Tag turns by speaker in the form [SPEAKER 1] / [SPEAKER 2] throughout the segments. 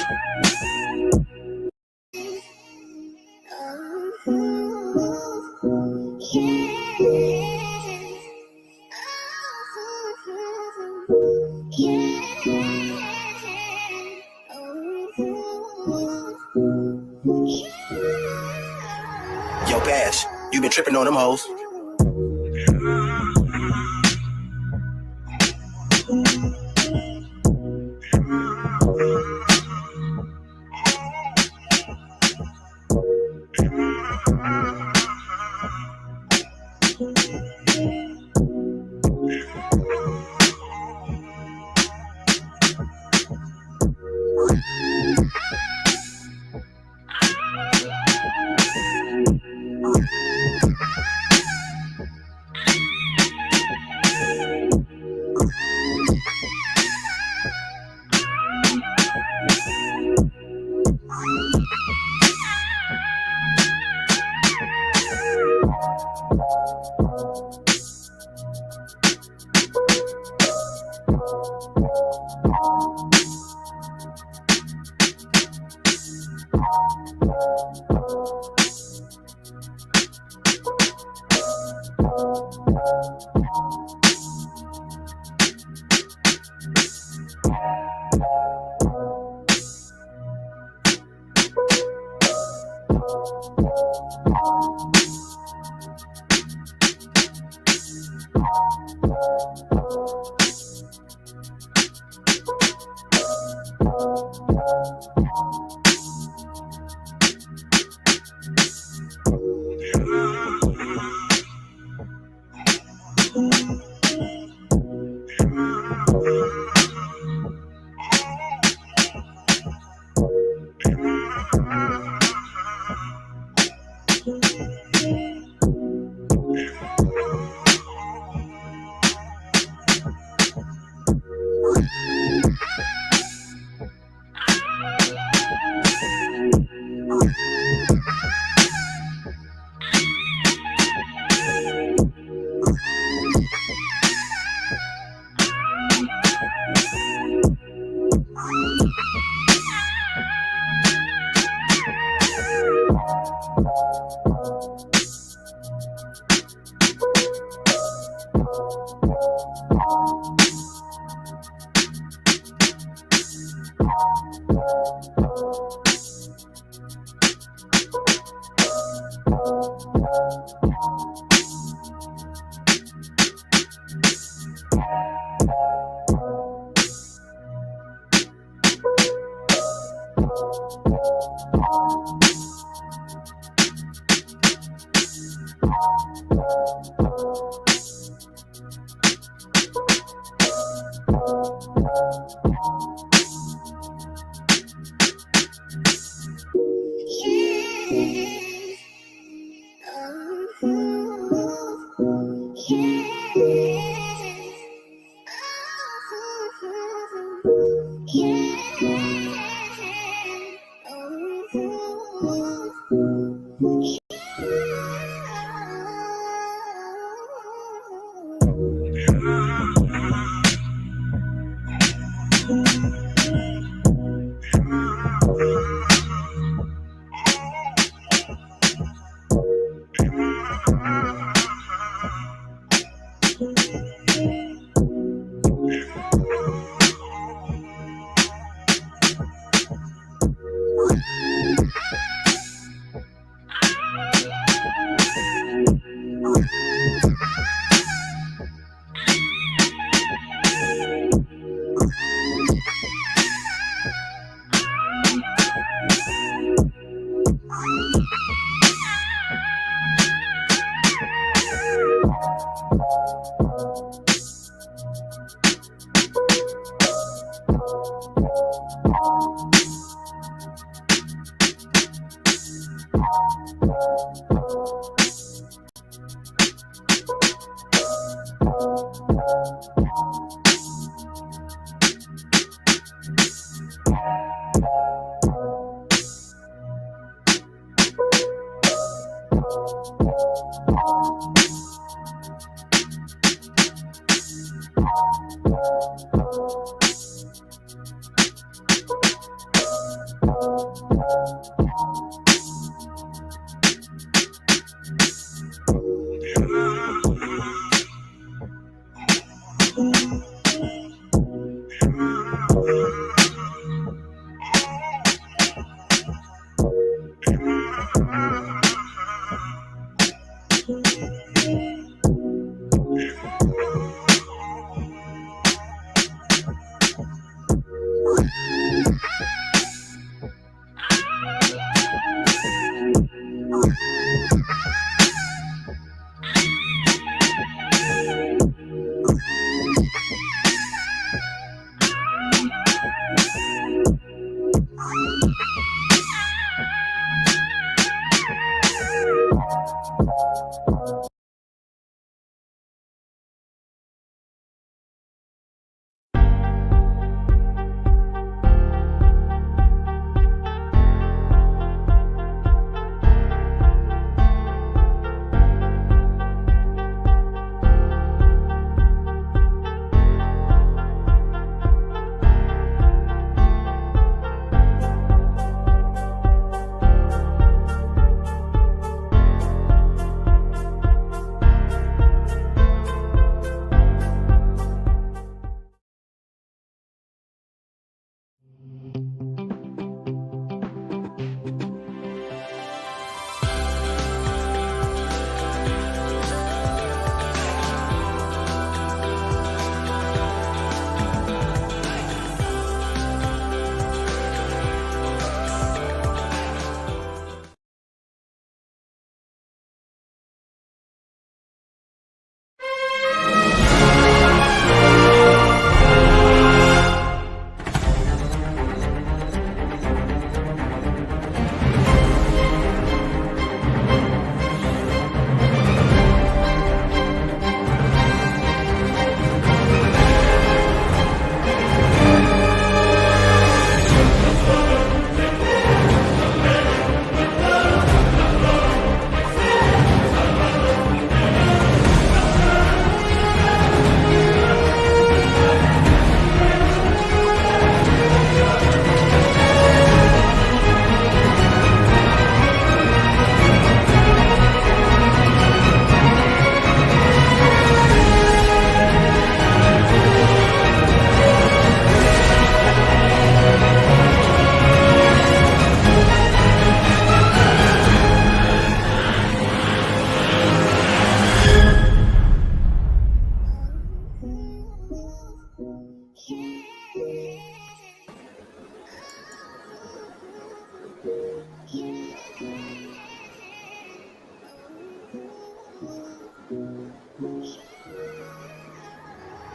[SPEAKER 1] Yo, Bash, you been tripping on them hoes.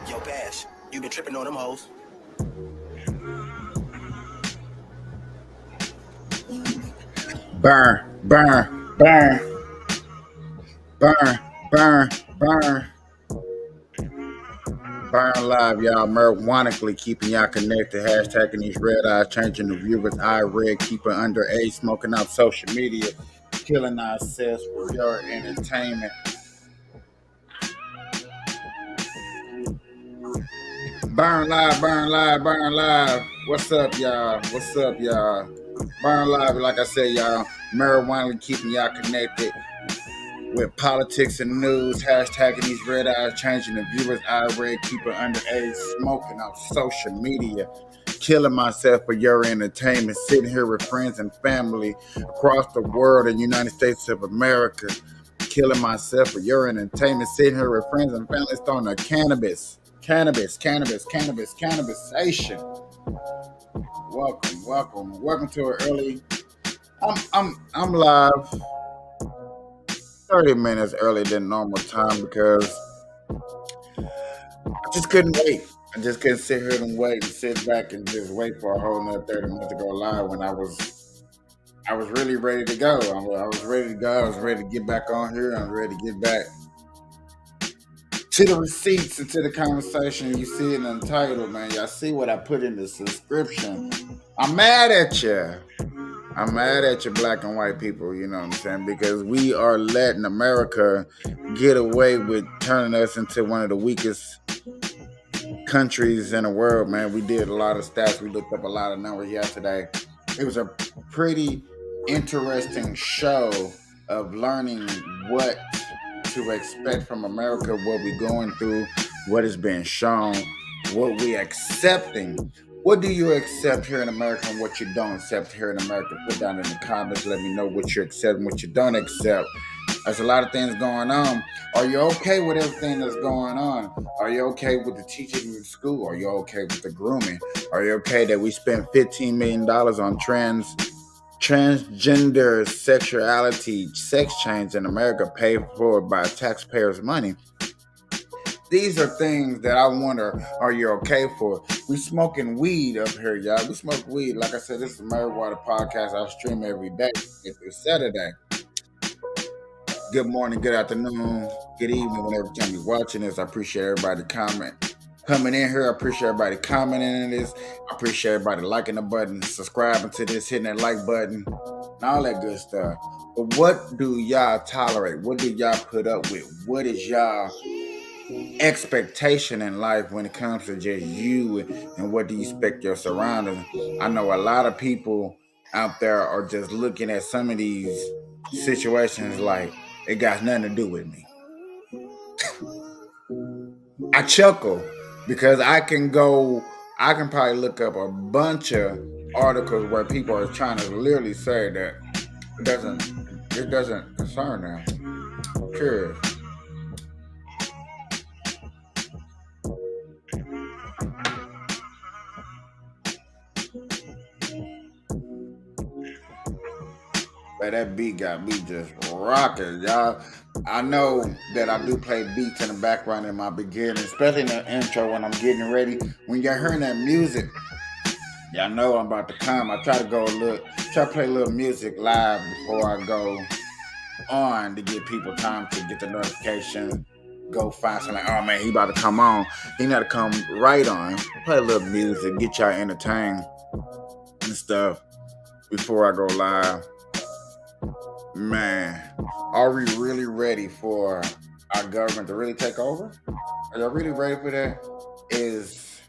[SPEAKER 1] Yo, Bash, you been tripping on them hoes.
[SPEAKER 2] Burn, burn, burn, burn, burn, burn. Burn live, y'all. Marijuanically keeping y'all connected. Hashtagging these red eyes, changing the viewers' eye red, keeping underage, smoking out social media, killing ourselves for your entertainment. Burn live, burn live, burn live. What's up, y'all? What's up, y'all? Burn live, like I said, y'all. Marijuana keeping y'all connected with politics and news. Hashtagging these red eyes, changing the viewers' eye red, keeping underage, smoking off social media, killing myself for your entertainment. Sitting here with friends and family across the world in the United States of America, killing myself for your entertainment. Sitting here with friends and family throwing a cannabisation. Welcome to an early. I'm live 30 minutes earlier than normal time because I just couldn't wait. I just couldn't sit here and wait and sit back and just wait for a whole another 30 minutes to go live when I was really ready to go. I was ready to go. I was ready to get back on here. I was ready to get back to the receipts and to the conversation. You see it in the title, man. Y'all see what I put in the subscription. I'm mad at you. I'm mad at you, black and white people, you know what I'm saying? Because we are letting America get away with turning us into one of the weakest countries in the world, man. We did a lot of stats. We looked up a lot of numbers yesterday. It was a pretty interesting show of learning what to expect from America, what we're going through, what is being shown, what we're accepting. What do you accept here in America and what you don't accept here in America? Put down in the comments. Let me know what you accept and what you don't accept. There's a lot of things going on. Are you okay with everything that's going on? Are you okay with the teaching in school? Are you okay with the grooming? Are you okay that we spent $15 million on transgender sexuality, sex change in America paid for by taxpayers' money? These are things that I wonder, are you okay for? We smoking weed up here, y'all. We smoke weed. Like I said, this is Mary Water Podcast. I stream every day. It's Saturday. Good morning, good afternoon, good evening, whenever time you're watching this. I appreciate everybody coming in here. I appreciate everybody commenting in this. I appreciate everybody liking the button, subscribing to this, hitting that like button, and all that good stuff. But what do y'all tolerate? What do y'all put up with? What is y'all expectation in life when it comes to just you, and what do you expect your surroundings? I know a lot of people out there are just looking at some of these situations like it got nothing to do with me. I chuckle because I can probably look up a bunch of articles where people are trying to literally say that it doesn't concern them. Sure. But that beat got me just rocking, y'all. I know that I do play beats in the background in my beginning, especially in the intro when I'm getting ready. When you're hearing that music, y'all know I'm about to come. I try to play a little music live before I go on to give people time to get the notification. Go find something like, oh man, he about to come on. He got to come right on. Play a little music, get y'all entertained and stuff before I go live. Man, are we really ready for our government to really take over? Are y'all really ready for that? Is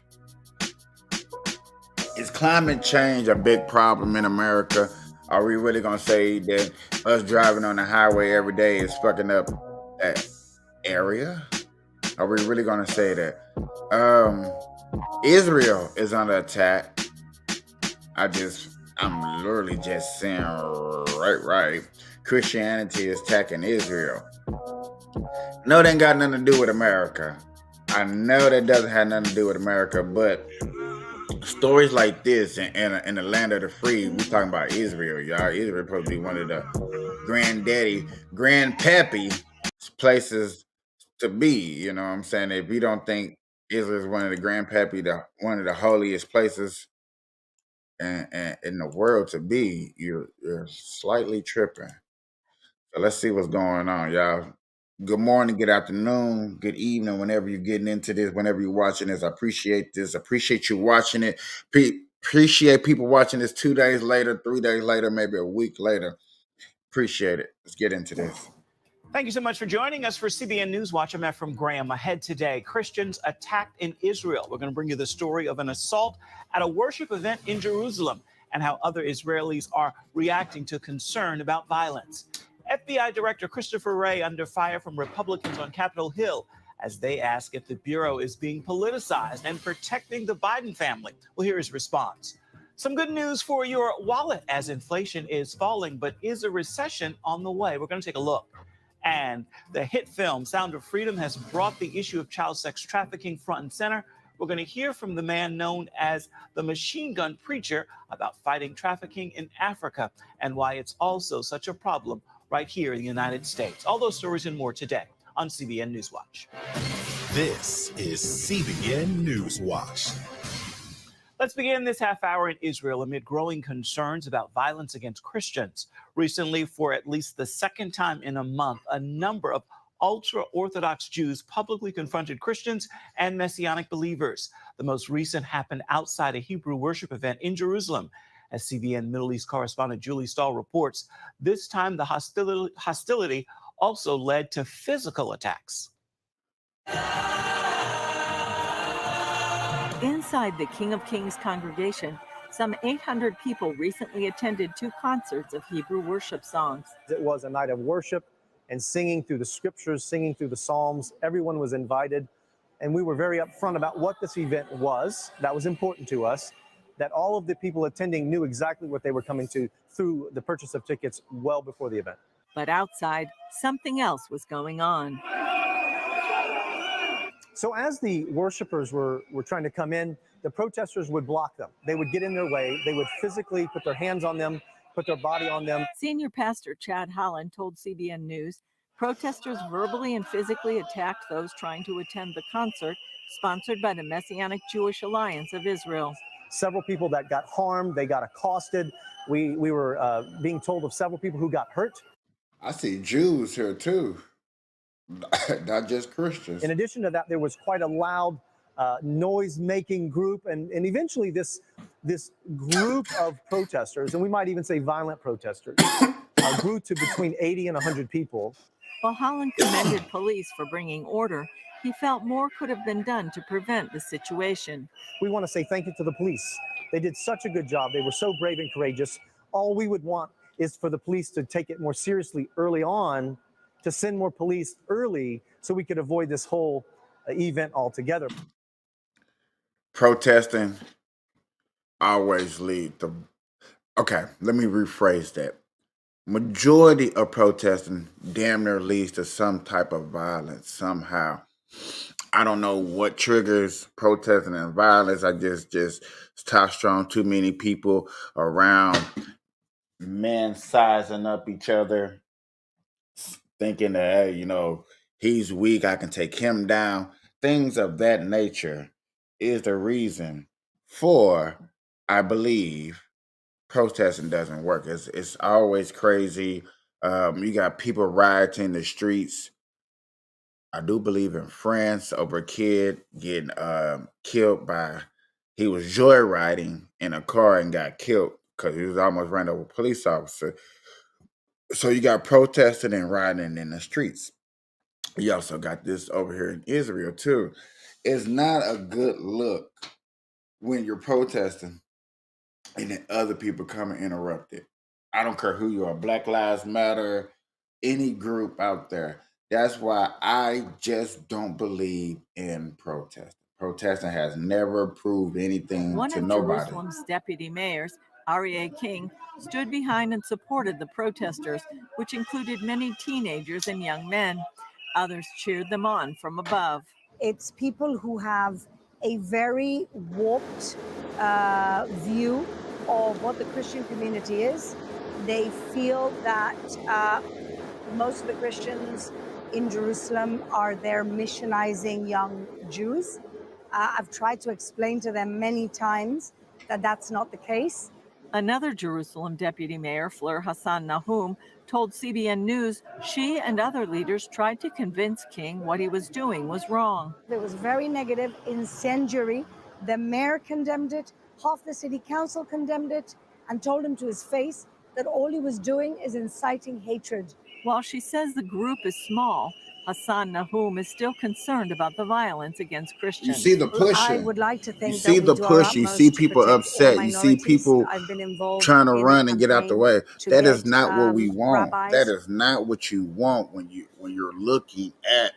[SPEAKER 2] climate change a big problem in America? Are we really gonna say that us driving on the highway every day is fucking up that area? Are we really gonna say that? Israel is under attack. I'm literally just saying right. Christianity is attacking Israel. No, that ain't got nothing to do with America. I know that doesn't have nothing to do with America, but stories like this in the land of the free, we talking about Israel, y'all. Israel supposed to be one of the grandpappy places to be. You know what I'm saying? If you don't think Israel is one of the grandpappy, one of the holiest places in the world to be, you're slightly tripping. So let's see what's going on, y'all. Good morning, good afternoon, good evening, whenever you're getting into this, whenever you're watching this. I appreciate this. Appreciate you watching it. Appreciate people watching this 2 days later, 3 days later, maybe a week later. Appreciate it. Let's get into this.
[SPEAKER 3] Thank you so much for joining us for CBN News Watch. I'm Ephraim Graham. Ahead today, Christians attacked in Israel. We're going to bring you the story of an assault at a worship event in Jerusalem and how other Israelis are reacting to concern about violence. FBI Director Christopher Wray under fire from Republicans on Capitol Hill as they ask if the Bureau is being politicized and protecting the Biden family. Well, here is response. Some good news for your wallet as inflation is falling, but is a recession on the way? We're going to take a look. And the hit film Sound of Freedom has brought the issue of child sex trafficking front and center. We're going to hear from the man known as the machine gun preacher about fighting trafficking in Africa and why it's also such a problem right here in the United States. All those stories and more today on CBN News Watch.
[SPEAKER 4] This is CBN News Watch.
[SPEAKER 3] Let's begin this half hour in Israel amid growing concerns about violence against Christians. Recently, for at least the second time in a month, a number of ultra-Orthodox Jews publicly confronted Christians and Messianic believers. The most recent happened outside a Hebrew worship event in Jerusalem. As CBN Middle East correspondent Julie Stahl reports, this time the hostility also led to physical attacks.
[SPEAKER 5] Inside the King of Kings congregation, some 800 people recently attended 2 concerts of Hebrew worship songs.
[SPEAKER 6] It was a night of worship and singing through the scriptures, singing through the Psalms. Everyone was invited, and we were very upfront about what this event was. That was important to us, that all of the people attending knew exactly what they were coming to through the purchase of tickets well before the event.
[SPEAKER 5] But outside, something else was going on.
[SPEAKER 6] So as the worshipers were trying to come in, the protesters would block them. They would get in their way. They would physically put their hands on them, put their body on them.
[SPEAKER 5] Senior pastor Chad Holland told CBN News protesters verbally and physically attacked those trying to attend the concert sponsored by the Messianic Jewish Alliance of Israel.
[SPEAKER 6] Several people that got harmed, they got accosted. We were being told of several people who got hurt.
[SPEAKER 2] I see Jews here too, not just Christians.
[SPEAKER 6] In addition to that, there was quite a loud noise-making group, and eventually this group of protesters, and we might even say violent protesters, grew to between 80 and 100 people.
[SPEAKER 5] While Holland commended police for bringing order, he felt more could have been done to prevent the situation.
[SPEAKER 6] We want to say thank you to the police. They did such a good job. They were so brave and courageous. All we would want is for the police to take it more seriously early on, to send more police early so we could avoid this whole event altogether.
[SPEAKER 2] Protesting always lead to, okay, let me rephrase that. Majority of protesting damn near leads to some type of violence somehow. I don't know what triggers protesting and violence. I just testosterone, too many people around, men sizing up each other, thinking that, hey, you know, he's weak, I can take him down. Things of that nature is the reason for, I believe, protesting doesn't work. It's always crazy. You got people rioting the streets. I do believe in France over a kid getting killed by, he was joyriding in a car and got killed because he was almost ran over a police officer. So you got protesting and rioting in the streets. You also got this over here in Israel too. It's not a good look when you're protesting and then other people come and interrupt it. I don't care who you are, Black Lives Matter, any group out there. That's why I just don't believe in protesting. Protesting has never proved anything
[SPEAKER 5] One
[SPEAKER 2] to
[SPEAKER 5] of
[SPEAKER 2] nobody.
[SPEAKER 5] Jerusalem's deputy mayors, Aryeh King, stood behind and supported the protesters, which included many teenagers and young men. Others cheered them on from above.
[SPEAKER 7] It's people who have a very warped view of what the Christian community is. They feel that most of the Christians in Jerusalem are there missionizing young Jews. I've tried to explain to them many times that that's not the case.
[SPEAKER 5] Another Jerusalem deputy mayor, Fleur Hassan Nahum, told CBN News she and other leaders tried to convince King what he was doing was wrong.
[SPEAKER 7] It was very negative, incendiary. The mayor condemned it, half the city council condemned it, and told him to his face that all he was doing is inciting hatred.
[SPEAKER 5] While she says the group is small, Hassan Nahum is still concerned about the violence against Christians.
[SPEAKER 2] You see the pushing.
[SPEAKER 7] I would like to think
[SPEAKER 2] you see the push. You see people upset. You see people trying to run and get out the way. That is not what we want.
[SPEAKER 7] Rabbis.
[SPEAKER 2] That is not what you want when you're looking at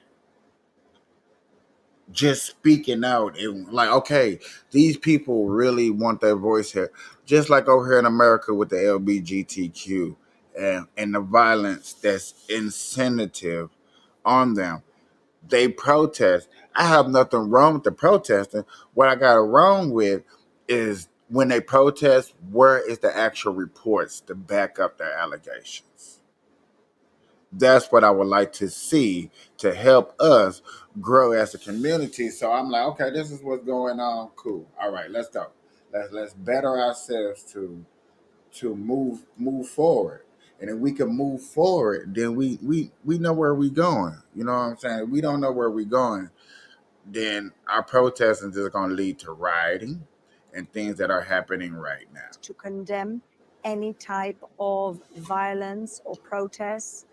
[SPEAKER 2] just speaking out and like, okay, these people really want their voice here. Just like over here in America with the LGBTQ and the violence that's incentive on them. They protest. I have nothing wrong with the protesting. What I got wrong with is when they protest, where is the actual reports to back up their allegations? That's what I would like to see to help us grow as a community. So I'm like, okay, this is what's going on. Cool. All right, let's go. Let's better ourselves to move forward. And if we can move forward, then we know where we're going. You know what I'm saying? If we don't know where we're going, then our protesting is going to lead to rioting and things that are happening right now.
[SPEAKER 7] To condemn any type of violence or protests.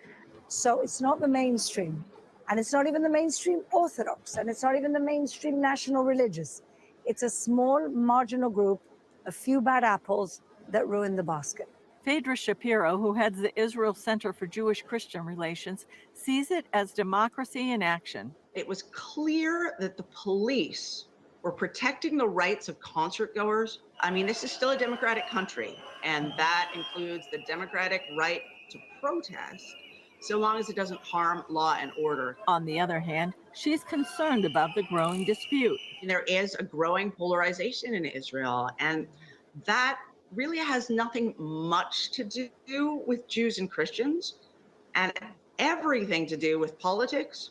[SPEAKER 7] So it's not the mainstream, and it's not even the mainstream Orthodox, and it's not even the mainstream national religious. It's a small marginal group, a few bad apples that ruin the basket.
[SPEAKER 5] Phaedra Shapiro, who heads the Israel Center for Jewish-Christian Relations, sees it as democracy in action.
[SPEAKER 8] It was clear that the police were protecting the rights of concert goers. I mean, this is still a democratic country, and that includes the democratic right to protest. so long as it doesn't harm law and order.
[SPEAKER 5] On the other hand, she's concerned about the growing dispute.
[SPEAKER 8] There is a growing polarization in Israel, and that really has nothing much to do with Jews and Christians, and everything to do with politics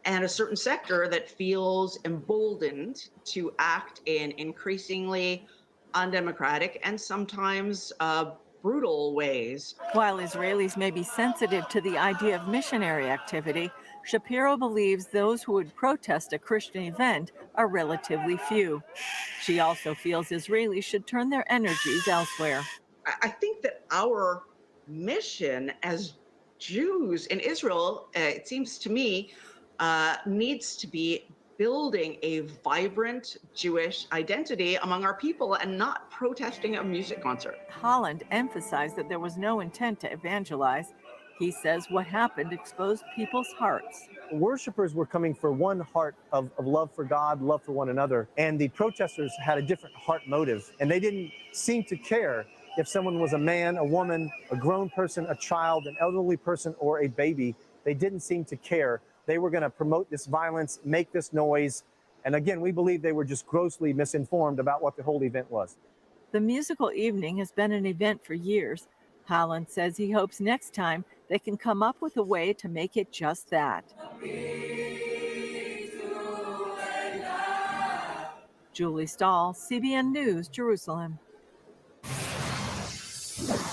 [SPEAKER 8] and a certain sector that feels emboldened to act in increasingly undemocratic and sometimes brutal ways.
[SPEAKER 5] While Israelis may be sensitive to the idea of missionary activity, Shapiro believes those who would protest a Christian event are relatively few. She also feels Israelis should turn their energies elsewhere.
[SPEAKER 8] I think that our mission as Jews in Israel, it seems to me, needs to be building a vibrant Jewish identity among our people and not protesting a music concert.
[SPEAKER 5] Holland emphasized that there was no intent to evangelize. He says what happened exposed people's hearts.
[SPEAKER 6] Worshippers were coming for one heart of love for God, love for one another, and the protesters had a different heart motive, and they didn't seem to care if someone was a man, a woman, a grown person, a child, an elderly person, or a baby. They didn't seem to care. They were going to promote this violence, make this noise, and again, we believe they were just grossly misinformed about what the whole event was.
[SPEAKER 5] The musical evening has been an event for years. Holland says he hopes next time they can come up with a way to make it just that. Julie Stahl, CBN News, Jerusalem.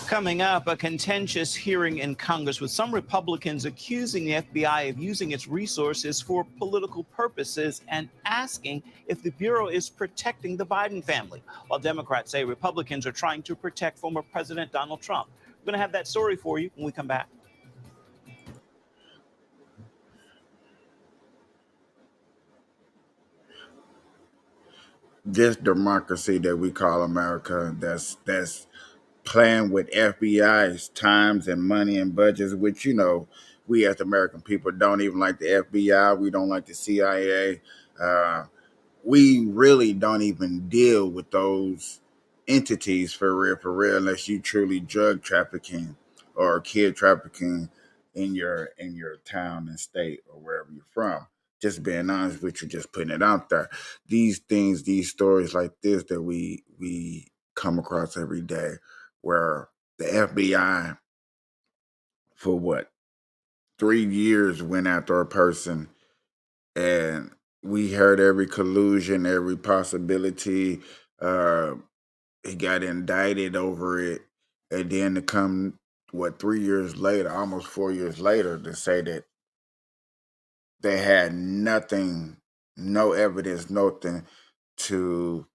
[SPEAKER 3] Coming up, a contentious hearing in Congress with some Republicans accusing the FBI of using its resources for political purposes and asking if the Bureau is protecting the Biden family, while Democrats say Republicans are trying to protect former President Donald Trump. We're going to have that story for you when we come back.
[SPEAKER 2] This democracy that we call America, that's playing with FBI's times and money and budgets, which, you know, we as American people don't even like the FBI. We don't like the CIA. We really don't even deal with those entities for real, unless you truly drug trafficking or kid trafficking in your town and state or wherever you're from. Just being honest with you, just putting it out there. These things, these stories like this that we come across every day, where the FBI for what 3 years went after a person, and we heard every collusion, every possibility. He got indicted over it, and then to come 3 years later, almost 4 years later, to say that they had nothing, no evidence, nothing to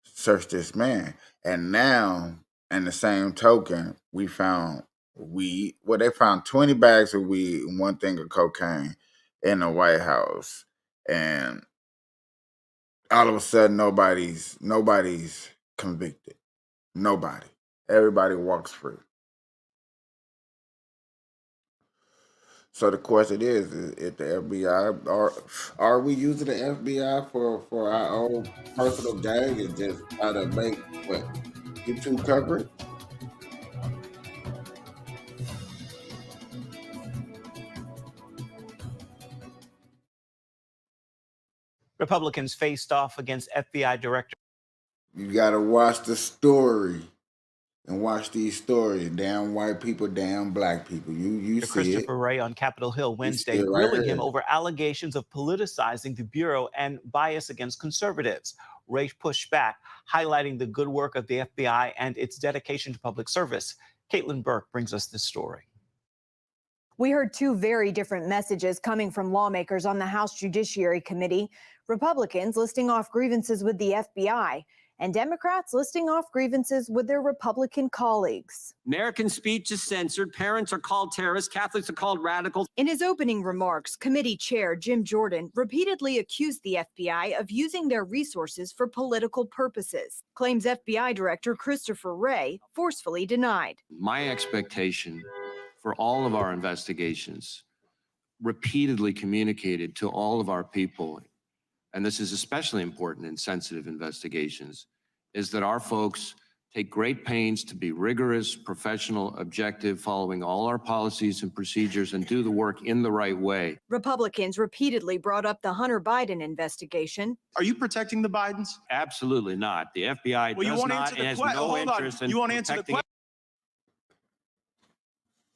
[SPEAKER 2] search this man. And now, in the same token, we found weed. Well, they found 20 bags of weed and 1 thing of cocaine in the White House. And all of a sudden, nobody's convicted. Nobody. Everybody walks free. So the question is if the FBI are we using the FBI for our own personal gain and just try to make what YouTube coverage?
[SPEAKER 3] Republicans faced off against FBI Director.
[SPEAKER 2] You gotta watch the story and watch these stories. Damn white people, damn black people. You see
[SPEAKER 3] Christopher
[SPEAKER 2] it.
[SPEAKER 3] Wray on Capitol Hill Wednesday,
[SPEAKER 2] it right
[SPEAKER 3] grilling him
[SPEAKER 2] here.
[SPEAKER 3] over allegations of politicizing the Bureau and bias against conservatives. Wray pushed back, highlighting the good work of the FBI and its dedication to public service. Caitlin Burke brings us this story.
[SPEAKER 9] We heard 2 very different messages coming from lawmakers on the House Judiciary Committee. Republicans listing off grievances with the FBI, and Democrats listing off grievances with their Republican colleagues.
[SPEAKER 10] American speech is censored. Parents are called terrorists. Catholics are called radicals.
[SPEAKER 9] In his opening remarks, committee chair Jim Jordan repeatedly accused the FBI of using their resources for political purposes. Claims FBI Director Christopher Wray forcefully denied.
[SPEAKER 10] My expectation for all of our investigations, repeatedly communicated to all of our people, and this is especially important in sensitive investigations, is that our folks take great pains to be rigorous, professional, objective, following all our policies and procedures, and do the work in the right way.
[SPEAKER 9] Republicans repeatedly brought up the Hunter Biden investigation.
[SPEAKER 11] Are you protecting the Bidens?
[SPEAKER 10] Absolutely not. The FBI
[SPEAKER 11] Well, you
[SPEAKER 10] does
[SPEAKER 11] won't
[SPEAKER 10] not
[SPEAKER 11] answer the
[SPEAKER 10] and has
[SPEAKER 11] question.
[SPEAKER 10] no
[SPEAKER 11] Hold on.
[SPEAKER 10] interest in
[SPEAKER 11] You won't answer the
[SPEAKER 10] protecting.
[SPEAKER 11] question.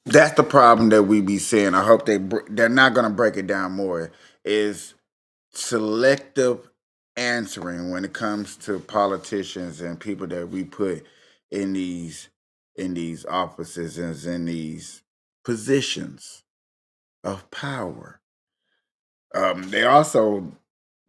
[SPEAKER 2] That's the problem that we be seeing. I hope they're not going to break it down more. Is selective answering when it comes to politicians and people that we put in these offices and in these positions of power. They also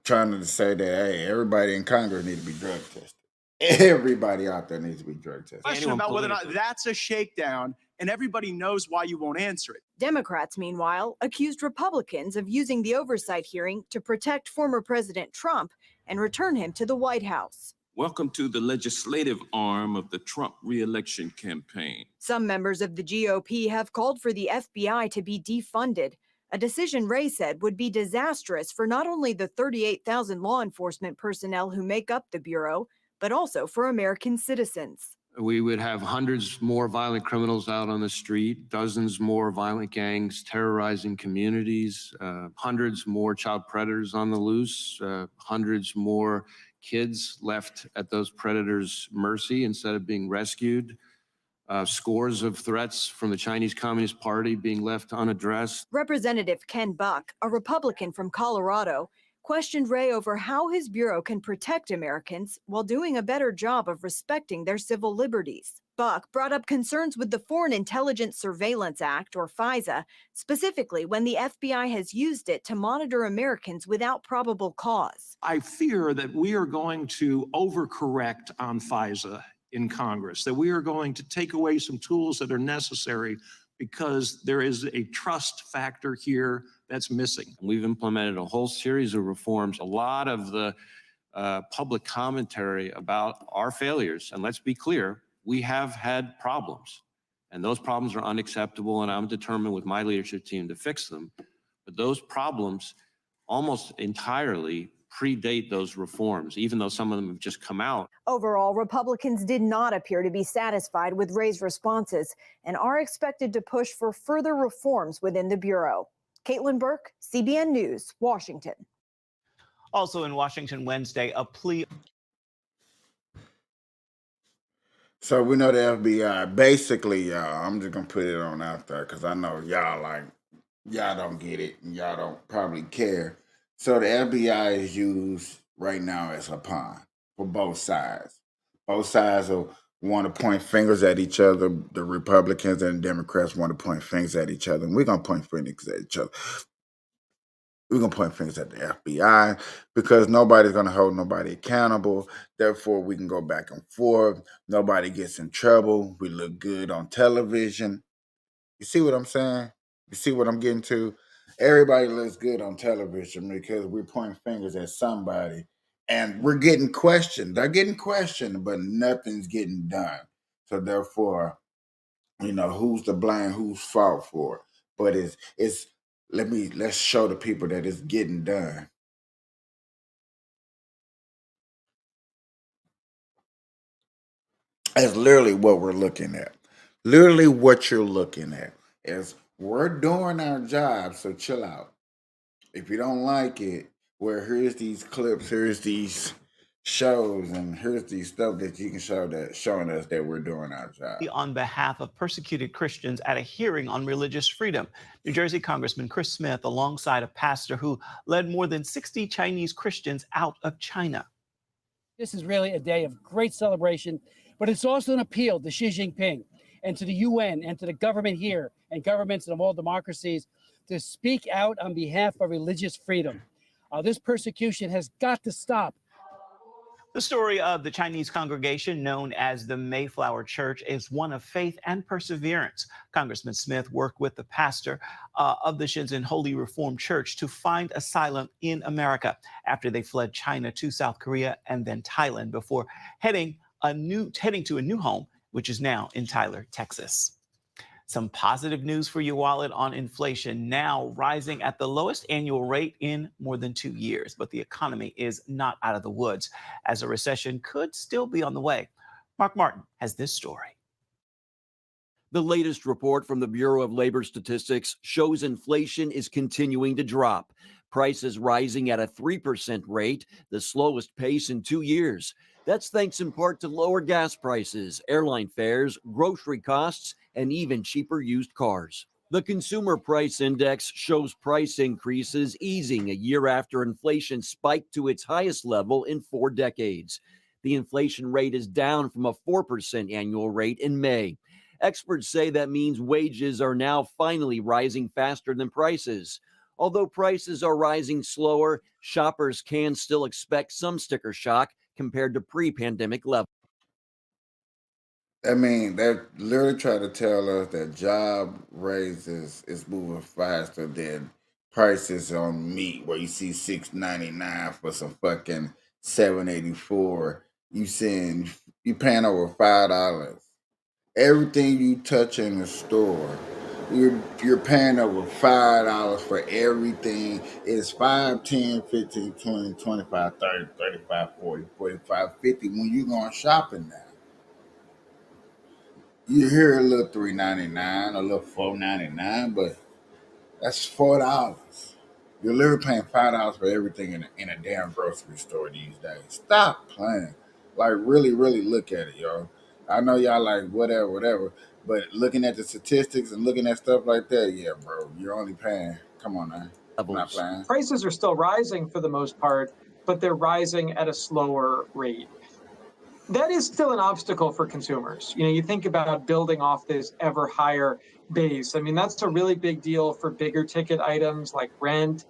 [SPEAKER 2] trying to say that, hey, everybody in Congress needs to be drug tested. Everybody out there needs to be drug tested.
[SPEAKER 11] Question about whether or not that's a shakedown, and everybody knows why you won't answer it.
[SPEAKER 9] Democrats, meanwhile, accused Republicans of using the oversight hearing to protect former President Trump and return him to the White House.
[SPEAKER 12] Welcome to the legislative arm of the Trump re-election campaign.
[SPEAKER 9] Some members of the GOP have called for the FBI to be defunded, a decision Wray said would be disastrous for not only the 38,000 law enforcement personnel who make up the Bureau, but also for American citizens.
[SPEAKER 10] We would have hundreds more violent criminals out on the street, dozens more violent gangs terrorizing communities, hundreds more child predators on the loose, hundreds more kids left at those predators' mercy instead of being rescued, scores of threats from the Chinese Communist Party being left unaddressed.
[SPEAKER 9] Representative Ken Buck, a Republican from Colorado, questioned Wray over how his bureau can protect Americans while doing a better job of respecting their civil liberties. Buck brought up concerns with the Foreign Intelligence Surveillance Act, or FISA, specifically when the FBI has used it to monitor Americans without probable cause.
[SPEAKER 13] I fear that we are going to overcorrect on FISA in Congress, that we are going to take away some tools that are necessary because there is a trust factor here that's missing.
[SPEAKER 10] We've implemented a whole series of reforms, a lot of the public commentary about our failures. And let's be clear, we have had problems, and those problems are unacceptable, and I'm determined with my leadership team to fix them. But those problems almost entirely predate those reforms, even though some of them have just come out.
[SPEAKER 9] Overall, Republicans did not appear to be satisfied with Wray's responses and are expected to push for further reforms within the Bureau. Caitlin Burke, CBN News, Washington.
[SPEAKER 3] Also in Washington Wednesday, a plea.
[SPEAKER 2] So we know the FBI, basically, y'all, I'm just going to put it on out there because I know y'all don't get it and y'all don't probably care. So the FBI is used right now as a pawn for both sides. Both sides want to point fingers at each other. The Republicans and the Democrats want to point fingers at each other. And we're going to point fingers at each other. We're going to point fingers at the FBI because nobody's going to hold nobody accountable. Therefore, we can go back and forth. Nobody gets in trouble. We look good on television. You see what I'm saying? You see what I'm getting to? Everybody looks good on television because we're pointing fingers at somebody and we're getting questioned. They're getting questioned, but nothing's getting done. So therefore, who's to blame, who's fault for it? But let's show the people that it's getting done. That's literally what we're looking at. Literally what you're looking at is we're doing our job, so chill out. If you don't like it, here's these clips, here's these shows, and here's these stuff that you can showing us that we're doing our job.
[SPEAKER 3] On behalf of persecuted Christians at a hearing on religious freedom. New Jersey Congressman Chris Smith, alongside a pastor who led more than 60 Chinese Christians out of China.
[SPEAKER 14] This is really a day of great celebration, but it's also an appeal to Xi Jinping and to the UN and to the government here and governments of all democracies to speak out on behalf of religious freedom. This persecution has got to stop.
[SPEAKER 3] The story of the Chinese congregation known as the Mayflower Church is one of faith and perseverance. Congressman Smith worked with the pastor of the Shenzhen Holy Reformed Church to find asylum in America after they fled China to South Korea and then Thailand before heading to a new home, which is now in Tyler, Texas. Some positive news for your wallet on inflation, now rising at the lowest annual rate in more than 2 years. But the economy is not out of the woods, as a recession could still be on the way. Mark Martin has this story.
[SPEAKER 15] The latest report from the Bureau of Labor Statistics shows inflation is continuing to drop. Prices rising at a 3% rate, the slowest pace in 2 years. That's thanks in part to lower gas prices, airline fares, grocery costs, and even cheaper used cars. The Consumer Price Index shows price increases easing a year after inflation spiked to its highest level in 4 decades. The inflation rate is down from a 4% annual rate in May. Experts say that means wages are now finally rising faster than prices. Although prices are rising slower, shoppers can still expect some sticker shock compared to pre-pandemic levels.
[SPEAKER 2] I mean, they're literally trying to tell us that job raises is moving faster than prices on meat, where you see $6.99 for some fucking $7.84. You paying over $5. Everything you touch in the store, you're paying over $5 for everything. It's 5, 10, 15, 20, 25, 30, 35, 40, 45, 50 when you're going shopping now. You hear a little $3.99, a little $4.99, but that's $4. You're literally paying $5 for everything in a damn grocery store these days. Stop playing. Like, really, really look at it, y'all. I know y'all like whatever, but looking at the statistics and looking at stuff like that, yeah, bro, you're only paying. Come on now. I'm not playing.
[SPEAKER 16] Prices are still rising for the most part, but they're rising at a slower rate. That is still an obstacle for consumers. You know, you think about building off this ever higher base. I mean, that's a really big deal for bigger ticket items like rent.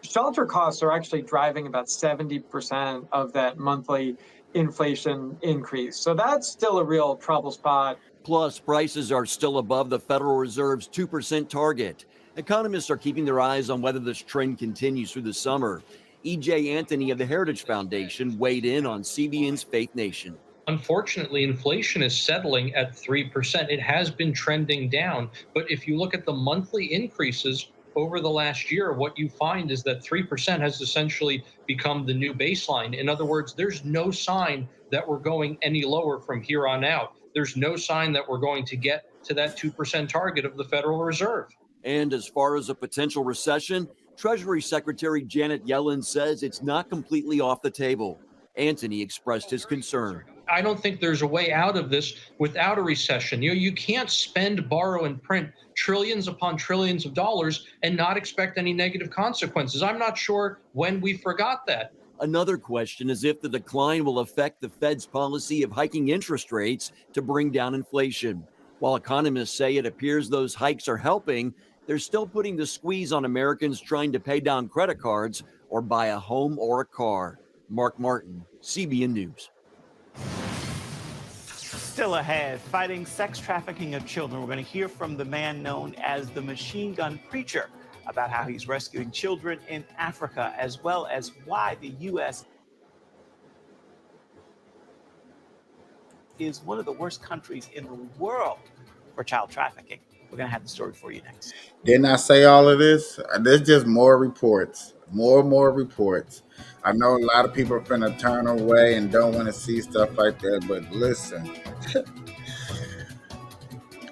[SPEAKER 16] Shelter costs are actually driving about 70% of that monthly inflation increase. So that's still a real trouble spot.
[SPEAKER 15] Plus, prices are still above the Federal Reserve's 2% target. Economists are keeping their eyes on whether this trend continues through the summer. E.J. Anthony of the Heritage Foundation weighed in on CBN's Faith Nation.
[SPEAKER 17] Unfortunately, inflation is settling at 3%. It has been trending down, but if you look at the monthly increases over the last year, what you find is that 3% has essentially become the new baseline. In other words, there's no sign that we're going any lower from here on out. There's no sign that we're going to get to that 2% target of the Federal Reserve.
[SPEAKER 15] And as far as a potential recession, Treasury Secretary Janet Yellen says it's not completely off the table. Anthony expressed his concern.
[SPEAKER 17] I don't think there's a way out of this without a recession. You can't spend, borrow, and print trillions upon trillions of dollars and not expect any negative consequences. I'm not sure when we forgot that.
[SPEAKER 15] Another question is if the decline will affect the Fed's policy of hiking interest rates to bring down inflation. While economists say it appears those hikes are helping, they're still putting the squeeze on Americans trying to pay down credit cards or buy a home or a car. Mark Martin, CBN News.
[SPEAKER 3] Still ahead, fighting sex trafficking of children. We're going to hear from the man known as the Machine Gun Preacher about how he's rescuing children in Africa, as well as why the U.S. is one of the worst countries in the world for child trafficking. We're going to have the story for you next.
[SPEAKER 2] Didn't I say all of this? There's just more reports, more reports. I know a lot of people are finna turn away and don't want to see stuff like that, but listen,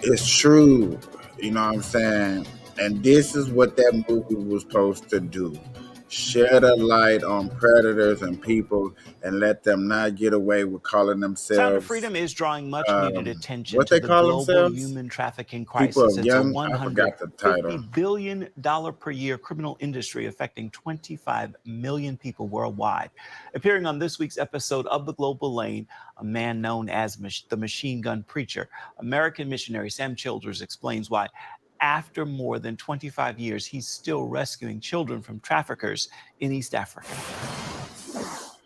[SPEAKER 2] it's true. You know what I'm saying? And this is what that movie was supposed to do. Shed a light on predators and people and let them not get away with calling themselves.
[SPEAKER 3] Sound of Freedom is drawing much needed attention
[SPEAKER 2] what
[SPEAKER 3] to
[SPEAKER 2] they
[SPEAKER 3] the
[SPEAKER 2] call
[SPEAKER 3] global
[SPEAKER 2] themselves?
[SPEAKER 3] human trafficking
[SPEAKER 2] People
[SPEAKER 3] crisis.
[SPEAKER 2] of
[SPEAKER 3] It's
[SPEAKER 2] young,
[SPEAKER 3] a
[SPEAKER 2] I forgot the title.
[SPEAKER 3] $150 billion per year criminal industry affecting 25 million people worldwide. Appearing on this week's episode of The Global Lane, a man known as the Machine Gun Preacher, American missionary Sam Childers explains why after more than 25 years, he's still rescuing children from traffickers in East Africa.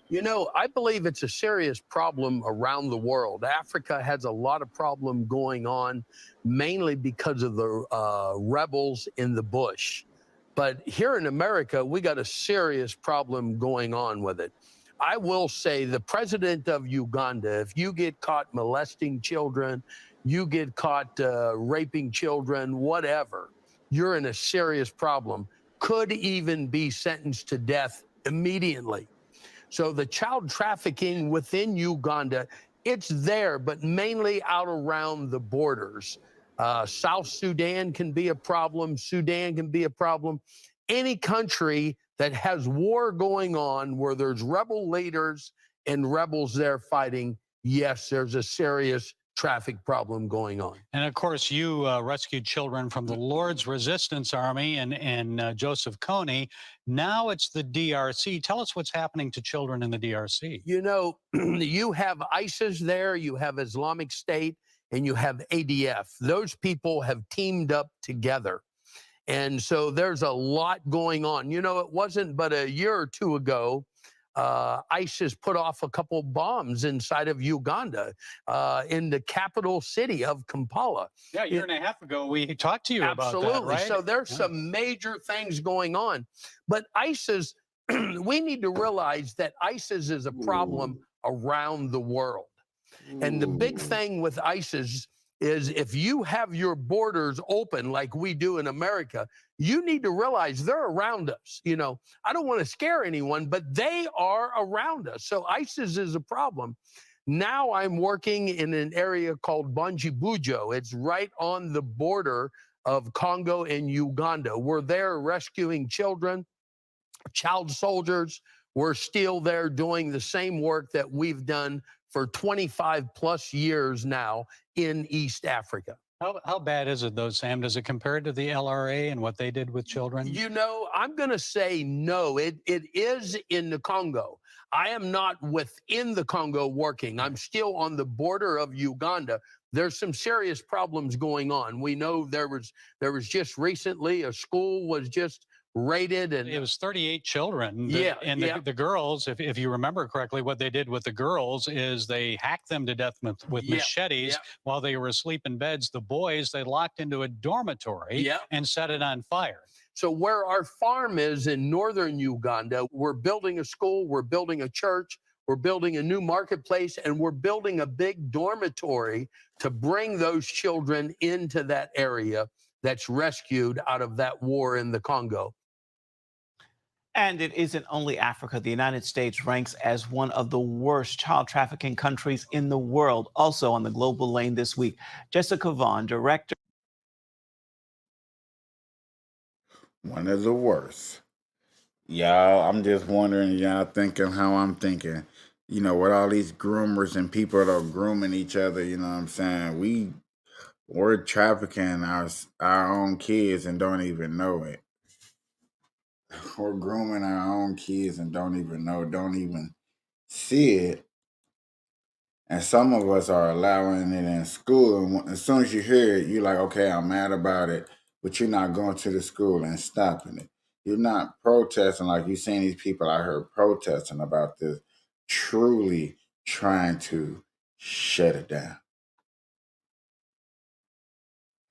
[SPEAKER 18] You know, I believe it's a serious problem around the world. Africa has a lot of problem going on, mainly because of the rebels in the bush. But here in America, we got a serious problem going on with it. I will say the president of Uganda, if you get caught molesting children, you get caught raping children, whatever, you're in a serious problem, could even be sentenced to death immediately. So the child trafficking within Uganda it's there, but mainly out around the borders. South Sudan can be a problem. Sudan can be a problem. Any country that has war going on where there's rebel leaders and rebels there fighting, yes, there's a serious traffic problem going on.
[SPEAKER 19] And of course, you rescued children from the Lord's Resistance Army and Joseph Kony. Now it's the DRC. Tell us what's happening to children in the DRC.
[SPEAKER 18] You know, you have ISIS there, you have Islamic State, and you have ADF. Those people have teamed up together. And so there's a lot going on. You know, it wasn't but a year or two ago, ISIS put off a couple bombs inside of Uganda, in the capital city of Kampala.
[SPEAKER 19] Yeah, a year and a half ago, we talked to you about that, right?
[SPEAKER 18] So there's some major things going on. But ISIS, we need to realize that ISIS is a problem around the world. And the big thing with ISIS is if you have your borders open like we do in America, you need to realize they're around us. You know, I don't want to scare anyone, but they are around us. So ISIS is a problem. Now I'm working in an area called Banjibujo. It's right on the border of Congo and Uganda. We're there rescuing children, child soldiers. We're still there doing the same work that we've done for 25 plus years now in East Africa.
[SPEAKER 19] How bad is it, though, Sam? Does it compare to the LRA and what they did with children?
[SPEAKER 18] You know, I'm going to say no. It is in the Congo. I am not within the Congo working. I'm still on the border of Uganda. There's some serious problems going on. We know there was just recently a school was just raided, and
[SPEAKER 19] it was 38 children. And the girls, if you remember correctly, what they did with the girls is they hacked them to death with machetes while they were asleep in beds. The boys, they locked into a dormitory and set it on fire.
[SPEAKER 18] So where our farm is in northern Uganda, we're building a school, we're building a church, we're building a new marketplace, and we're building a big dormitory to bring those children into that area that's rescued out of that war in the Congo.
[SPEAKER 3] And it isn't only Africa. The United States ranks as one of the worst child trafficking countries in the world, also on the global lane this week. Jessica Vaughn, director.
[SPEAKER 2] One of the worst. Y'all, I'm just wondering, y'all thinking how I'm thinking. You know, with all these groomers and people that are grooming each other, you know what I'm saying? We're trafficking our own kids and don't even know it. We're grooming our own kids and don't even know, don't even see it. And some of us are allowing it in school. And as soon as you hear it, you're like, okay, I'm mad about it. But you're not going to the school and stopping it. You're not protesting like you're seeing these people out here protesting about this, truly trying to shut it down.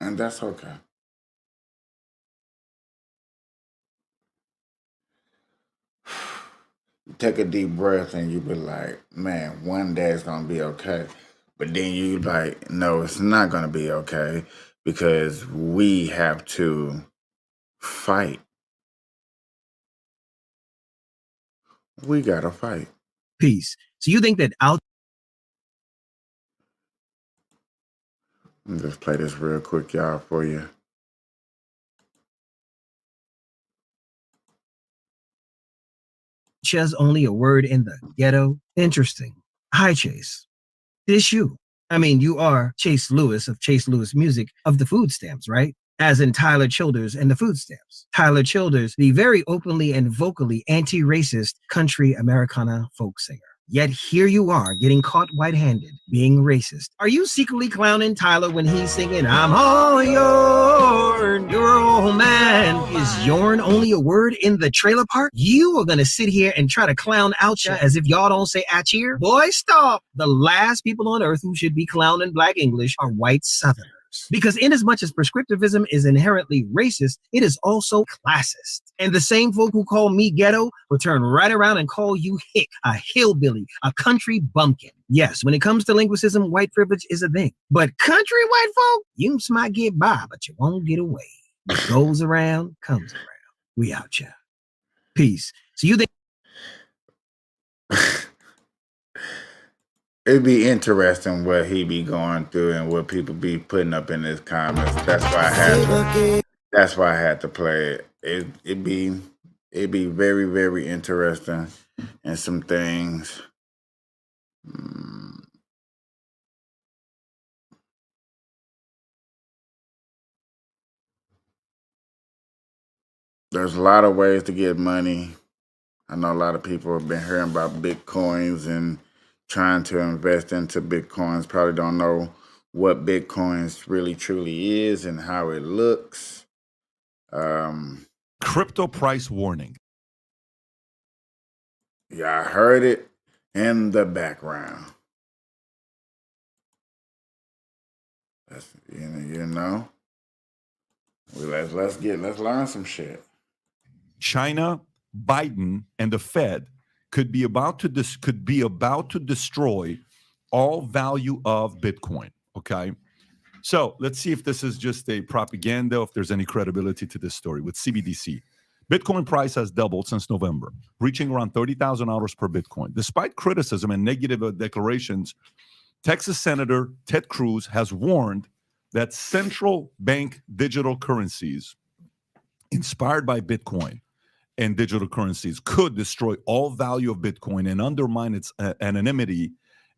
[SPEAKER 2] And that's okay. You take a deep breath and you be like, man, one day it's going to be okay. But then you like, no, it's not going to be okay because we have to fight. We got to fight.
[SPEAKER 20] Peace. So you think that
[SPEAKER 2] Let me just play this real quick, y'all, for you.
[SPEAKER 20] Chess only a word in the ghetto? Interesting. Hi, Chase. This you. I mean, you are Chase Lewis of Chase Lewis Music of the Food Stamps, right? As in Tyler Childers and the Food Stamps. Tyler Childers, the very openly and vocally anti-racist country Americana folk singer. Yet here you are getting caught white-handed, being racist. Are you secretly clowning Tyler when he's singing, I'm all yours, your old man? Is yourn only a word in the trailer park? You are gonna sit here and try to clown out ya as if y'all don't say at here? Boy, stop! The last people on earth who should be clowning Black English are white Southerners. Because inasmuch as prescriptivism is inherently racist, it is also classist. And the same folk who call me ghetto will turn right around and call you hick, a hillbilly, a country bumpkin. Yes, when it comes to linguicism, white privilege is a thing. But country white folk, you might get by, but you won't get away. What goes around, comes around. We out, y'all. Peace. So you think...
[SPEAKER 2] It'd be interesting what he be going through and what people be putting up in his comments. That's why I had to play it. It'd be very, very interesting and some things. There's a lot of ways to get money. I know a lot of people have been hearing about Bitcoins and trying to invest into Bitcoins. Probably don't know what Bitcoins really truly is and how it looks.
[SPEAKER 21] Crypto price warning.
[SPEAKER 2] Yeah, I heard it in the background. That's, you know. Let's learn some shit.
[SPEAKER 21] China, Biden, and the Fed could be about to destroy all value of Bitcoin. Okay, so let's see if this is just a propaganda, if there's any credibility to this story. With CBDC, Bitcoin price has doubled since November, reaching around $30,000 per Bitcoin. Despite criticism and negative declarations, Texas Senator Ted Cruz has warned that central bank digital currencies inspired by Bitcoin and digital currencies could destroy all value of Bitcoin and undermine its anonymity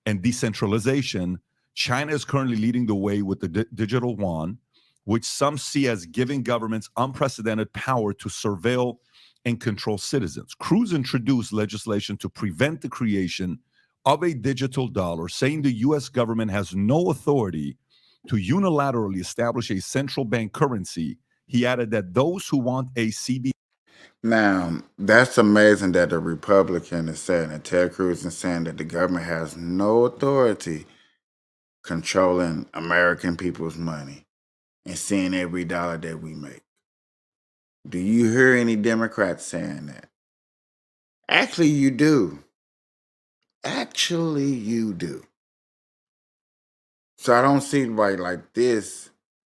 [SPEAKER 21] and decentralization. China is currently leading the way with the digital yuan, which some see as giving governments unprecedented power to surveil and control citizens. Cruz introduced legislation to prevent the creation of a digital dollar, saying the U.S. government has no authority to unilaterally establish a central bank currency. He added that those who want a CBDC.
[SPEAKER 2] Now, that's amazing that the Republican is saying that Ted Cruz is saying that the government has no authority controlling American people's money and seeing every dollar that we make. Do you hear any Democrats saying that? Actually, you do. Actually, you do. So I don't see why, like this,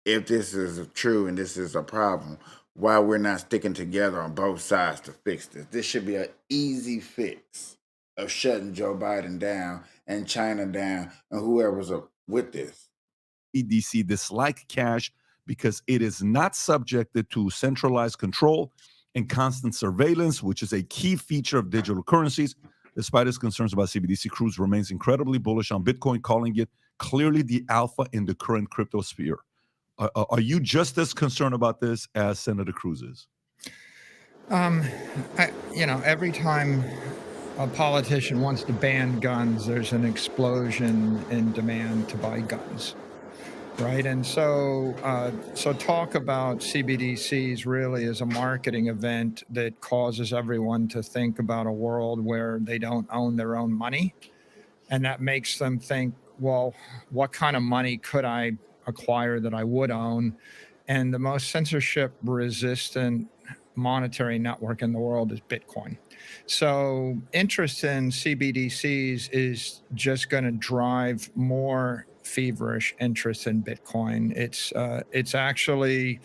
[SPEAKER 2] if this is true and this is a problem, why we're not sticking together on both sides to fix this. This should be an easy fix of shutting Joe Biden down and China down and whoever's up with this.
[SPEAKER 21] CBDC dislike cash because it is not subjected to centralized control and constant surveillance, which is a key feature of digital currencies. Despite his concerns about CBDC, Cruz remains incredibly bullish on Bitcoin, calling it clearly the alpha in the current crypto sphere. Are you just as concerned about this as Senator Cruz is?
[SPEAKER 22] Every time a politician wants to ban guns, there's an explosion in demand to buy guns, right? And so talk about CBDCs really as a marketing event that causes everyone to think about a world where they don't own their own money. And that makes them think, well, what kind of money could I acquire that I would own? And the most censorship-resistant monetary network in the world is Bitcoin. So interest in CBDCs is just going to drive more feverish interest in Bitcoin. It's actually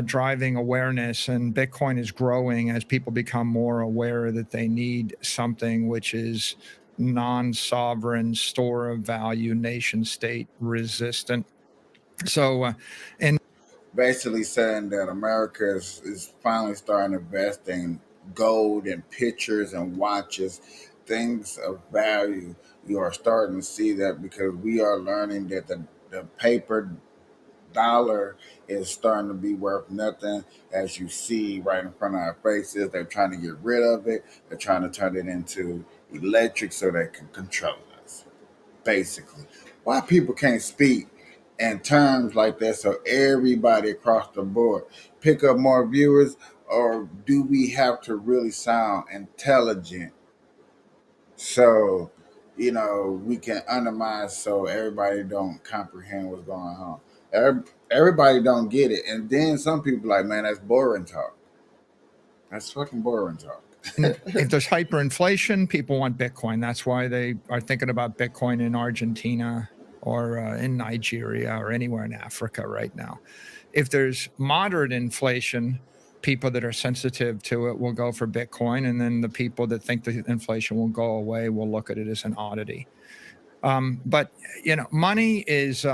[SPEAKER 22] driving awareness, and Bitcoin is growing as people become more aware that they need something which is non-sovereign, store of value, nation state resistant. So, and
[SPEAKER 2] basically saying that America is finally starting to invest in gold and pictures and watches, things of value. You are starting to see that because we are learning that the paper dollar is starting to be worth nothing. As you see right in front of our faces, they're trying to get rid of it. They're trying to turn it into electric so they can control us. Basically, why people can't speak in terms like that so everybody across the board pick up more viewers, or do we have to really sound intelligent so we can undermine so everybody don't comprehend what's going on? Everybody don't get it, and then some people like, man, that's boring talk. That's fucking boring talk.
[SPEAKER 22] if there's hyperinflation, people want Bitcoin. That's why they are thinking about Bitcoin in Argentina or in Nigeria or anywhere in Africa right now. If there's moderate inflation, people that are sensitive to it will go for Bitcoin, and then the people that think the inflation will go away will look at it as an oddity. But money is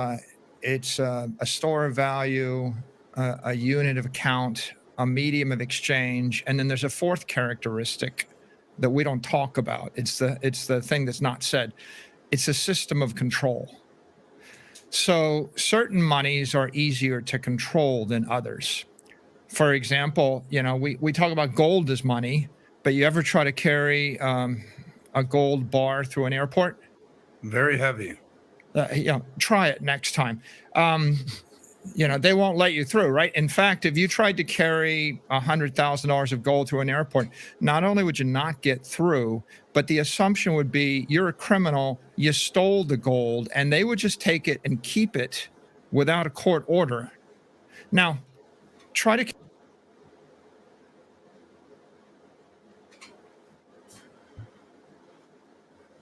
[SPEAKER 22] it's a store of value, a unit of account, a medium of exchange, and then there's a fourth characteristic that we don't talk about. It's the thing that's not said. It's a system of control. So certain monies are easier to control than others. For example, we talk about gold as money, but you ever try to carry a gold bar through an airport?
[SPEAKER 1] Very heavy.
[SPEAKER 22] Try it next time. They won't let you through, right? In fact, if you tried to carry $100,000 of gold through an airport, not only would you not get through, but the assumption would be you're a criminal, you stole the gold, and they would just take it and keep it without a court order. Now, try to...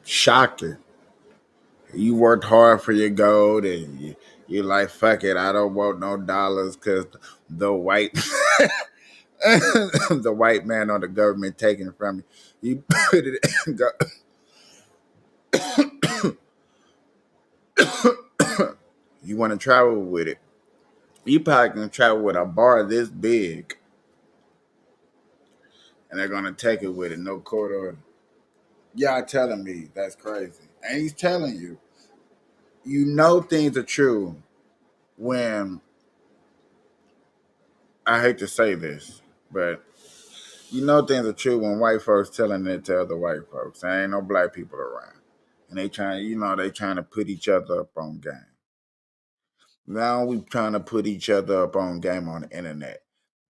[SPEAKER 2] Shocking. You worked hard for your gold and you're like, fuck it, I don't want no dollars because the white the white man or the government taking it from you. You put it in you want to travel with it. You probably can travel with a bar this big and they're gonna take it with it, no court order. Y'all telling me that's crazy. And he's telling you. You know things are true when, I hate to say this, but you know things are true when white folks telling it to other white folks. There ain't no black people around. And they trying to put each other up on game. Now we trying to put each other up on game on the internet.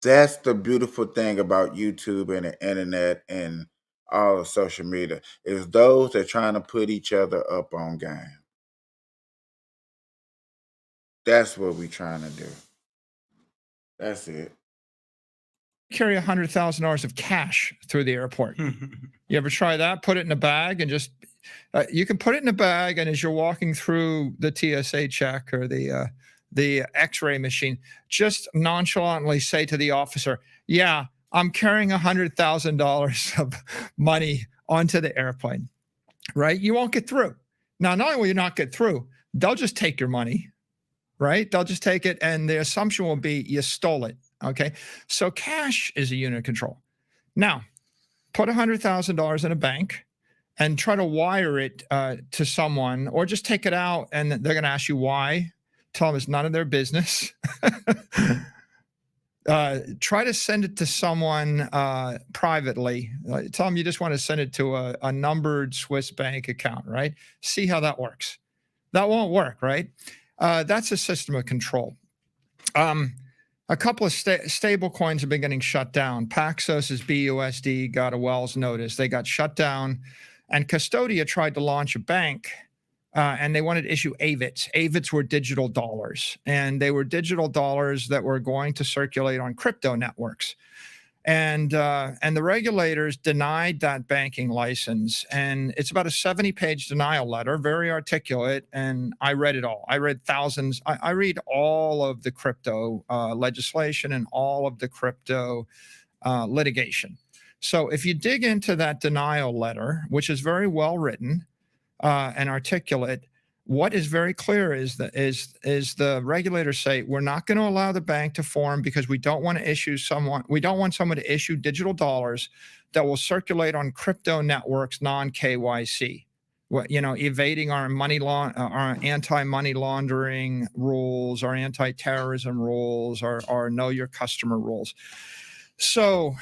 [SPEAKER 2] That's the beautiful thing about YouTube and the internet and all of social media, is those that trying to put each other up on game. That's what we trying to do. That's it.
[SPEAKER 22] Carry $100,000 of cash through the airport. You ever try that? Put it in a bag and just, you can put it in a bag, and as you're walking through the TSA check or the X-ray machine, just nonchalantly say to the officer, yeah, I'm carrying $100,000 of money onto the airplane, right? You won't get through. Now, not only will you not get through, they'll just take your money, right? They'll just take it, and the assumption will be you stole it, okay? So cash is a unit of control. Now, put $100,000 in a bank and try to wire it to someone, or just take it out, and they're going to ask you why. Tell them it's none of their business. Try to send it to someone privately. Tell them you just want to send it to a numbered Swiss bank account, right? See how that works. That won't work, right? That's a system of control. A couple of stable coins have been getting shut down. Paxos's BUSD got a Wells notice. They got shut down, and Custodia tried to launch a bank, and they wanted to issue AVITs. AVITs were digital dollars, and they were digital dollars that were going to circulate on crypto networks. And the regulators denied that banking license, and it's about a 70-page denial letter, very articulate, and I read it all. I read thousands. I read all of the crypto legislation and all of the crypto litigation. So if you dig into that denial letter, which is very well written and articulate, what is very clear is that the regulators say we're not going to allow the bank to form because we don't want someone to issue digital dollars that will circulate on crypto networks non-KYC, evading our our anti-money laundering rules, our anti-terrorism rules, our know your customer rules. So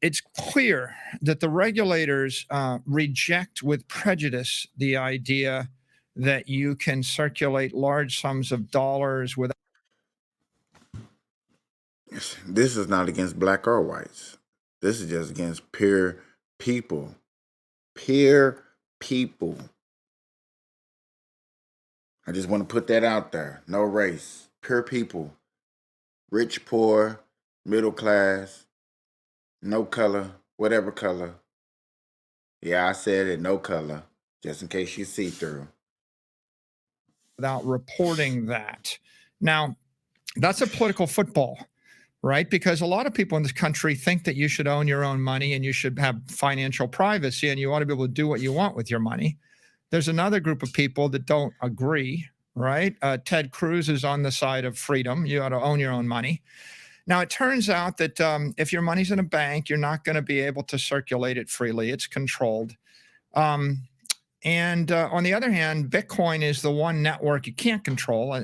[SPEAKER 22] it's clear that the regulators reject with prejudice the idea that you can circulate large sums of dollars without.
[SPEAKER 2] This is not against black or whites. This is just against pure people. Pure people. I just want to put that out there. No race. Pure people. Rich, poor, middle class, no color, whatever color. Yeah, I said it, no color, just in case you see through.
[SPEAKER 22] Without reporting that. Now, that's a political football, right? Because a lot of people in this country think that you should own your own money and you should have financial privacy and you ought to be able to do what you want with your money. There's another group of people that don't agree, right? Ted Cruz is on the side of freedom. You ought to own your own money. Now, it turns out that if your money's in a bank, you're not going to be able to circulate it freely. It's controlled. And on the other hand, Bitcoin is the one network you can't control.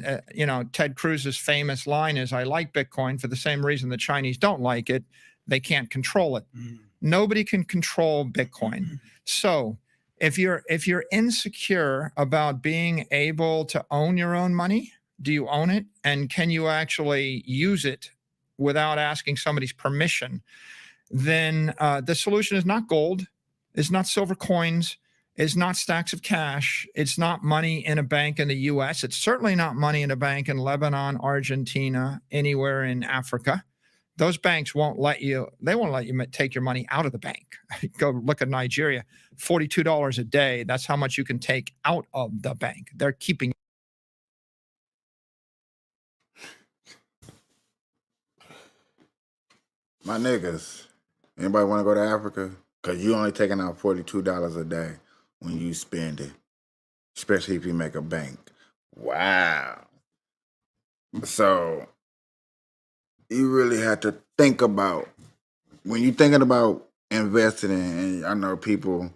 [SPEAKER 22] Ted Cruz's famous line is, I like Bitcoin for the same reason the Chinese don't like it. They can't control it. Nobody can control Bitcoin. So if you're insecure about being able to own your own money, do you own it? And can you actually use it without asking somebody's permission? Then the solution is not gold. It's not silver coins. It's not stacks of cash. It's not money in a bank in the US. It's certainly not money in a bank in Lebanon, Argentina, anywhere in Africa. Those banks won't let you take your money out of the bank. Go look at Nigeria, $42 a day. That's how much you can take out of the bank. They're keeping.
[SPEAKER 2] My niggas, anybody want to go to Africa? Because you only taking out $42 a day when you spend it, especially if you make a bank. Wow. So you really have to think about, when you're thinking about investing in, and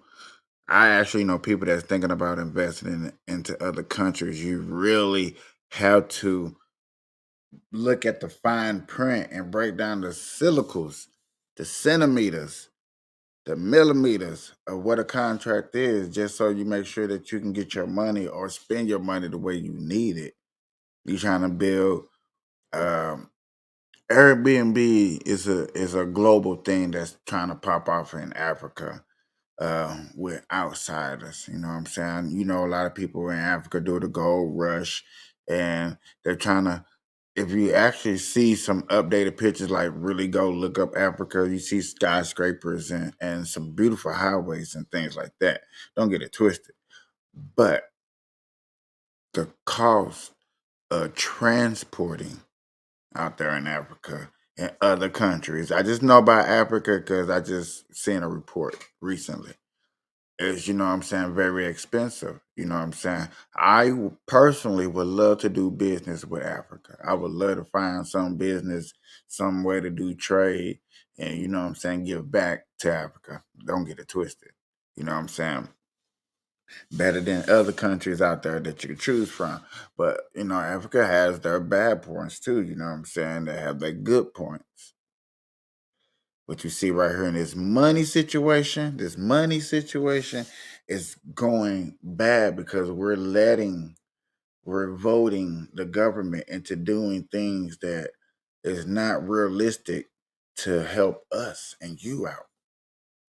[SPEAKER 2] I actually know people that's thinking about investing into other countries. You really have to look at the fine print and break down the silicals, the centimeters, the millimeters of what a contract is, just so you make sure that you can get your money or spend your money the way you need it. You're trying to build Airbnb is a global thing that's trying to pop off in Africa with outsiders. You know what I'm saying? You know, a lot of people in Africa do the gold rush, and they're trying to. If you actually see some updated pictures, like really go look up Africa, you see skyscrapers and some beautiful highways and things like that. Don't get it twisted. But the cost of transporting out there in Africa and other countries, I just know about Africa because I just seen a report recently, is, you know what I'm saying, very expensive. You know what I'm saying? Personally would love to do business with Africa. I would love to find some business, some way to do trade, and, you know what I'm saying, give back to Africa. Don't get it twisted. You know what I'm saying? Better than other countries out there that you can choose from. But, you know, Africa has their bad points too. You know what I'm saying? They have their good points. What you see right here in this money situation is going bad because we're voting the government into doing things that is not realistic to help us and you out.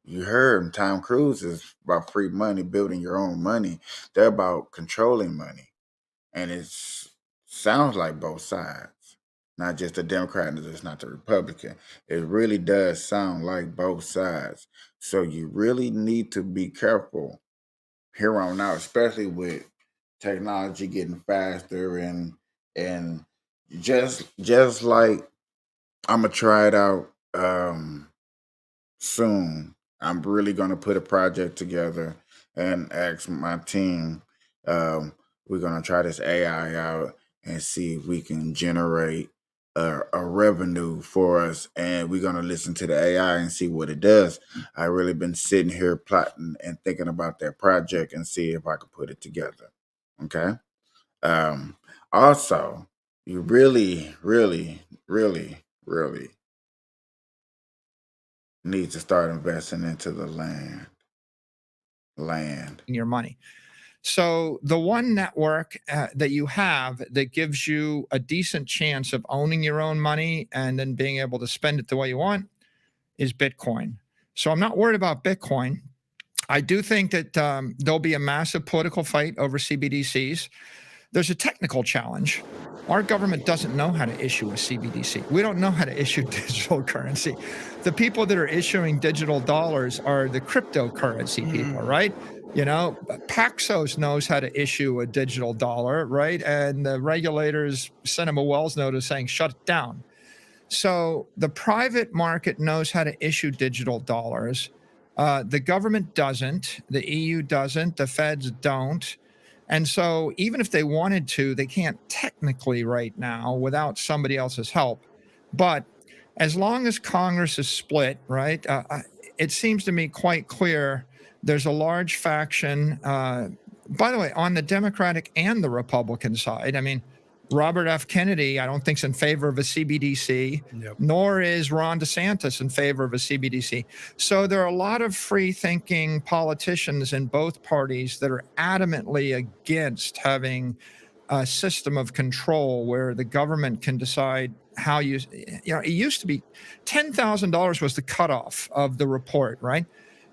[SPEAKER 2] You heard Tom Cruise is about free money, building your own money. They're about controlling money. And it sounds like both sides. Not just the Democrat and just not the Republican. It really does sound like both sides. So you really need to be careful here on out, especially with technology getting faster and just like I'm gonna try it out soon. I'm really gonna put a project together and ask my team. We're gonna try this AI out and see if we can generate a revenue for us, and we're gonna listen to the AI and see what it does. I really been sitting here plotting and thinking about that project and see if I could put it together. Okay. Also, you really, really, really, really need to start investing into the land.
[SPEAKER 22] Your money. So the one network that you have that gives you a decent chance of owning your own money and then being able to spend it the way you want is Bitcoin. So I'm not worried about Bitcoin. I do think that there'll be a massive political fight over CBDCs. There's a technical challenge. Our government doesn't know how to issue a CBDC. We don't know how to issue digital currency. The people that are issuing digital dollars are the cryptocurrency people, right? You know, Paxos knows how to issue a digital dollar, right? And the regulators sent him a Wells notice saying, shut it down. So the private market knows how to issue digital dollars. The government doesn't, the EU doesn't, the feds don't. And so even if they wanted to, they can't technically right now without somebody else's help. But as long as Congress is split, right, it seems to me quite clear there's a large faction, by the way, on the Democratic and the Republican side. I mean, Robert F. Kennedy, I don't think is in favor of a CBDC, nor is Ron DeSantis in favor of a CBDC. So there are a lot of free-thinking politicians in both parties that are adamantly against having a system of control where the government can decide how it used to be $10,000 was the cutoff of the report, right?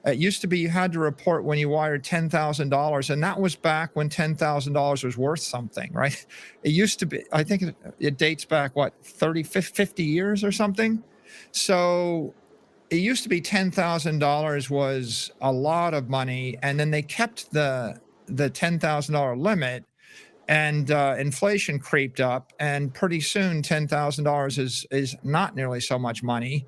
[SPEAKER 22] It used to be you had to report when you wired $10,000, and that was back when $10,000 was worth something, right? It used to be, I think it dates back, 50 years or something? So it used to be $10,000 was a lot of money, and then they kept the $10,000 limit, and inflation creeped up, and pretty soon $10,000 is not nearly so much money.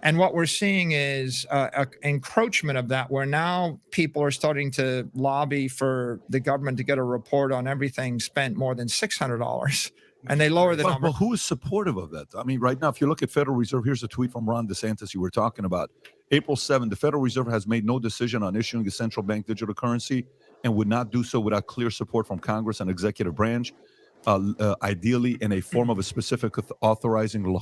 [SPEAKER 22] And what we're seeing is an encroachment of that, where now people are starting to lobby for the government to get a report on everything spent more than $600, and they lower the number.
[SPEAKER 21] But who is supportive of that? I mean, right now, if you look at Federal Reserve, here's a tweet from Ron DeSantis you were talking about. April 7, the Federal Reserve has made no decision on issuing a central bank digital currency and would not do so without clear support from Congress and executive branch, ideally in a form of a specific authorizing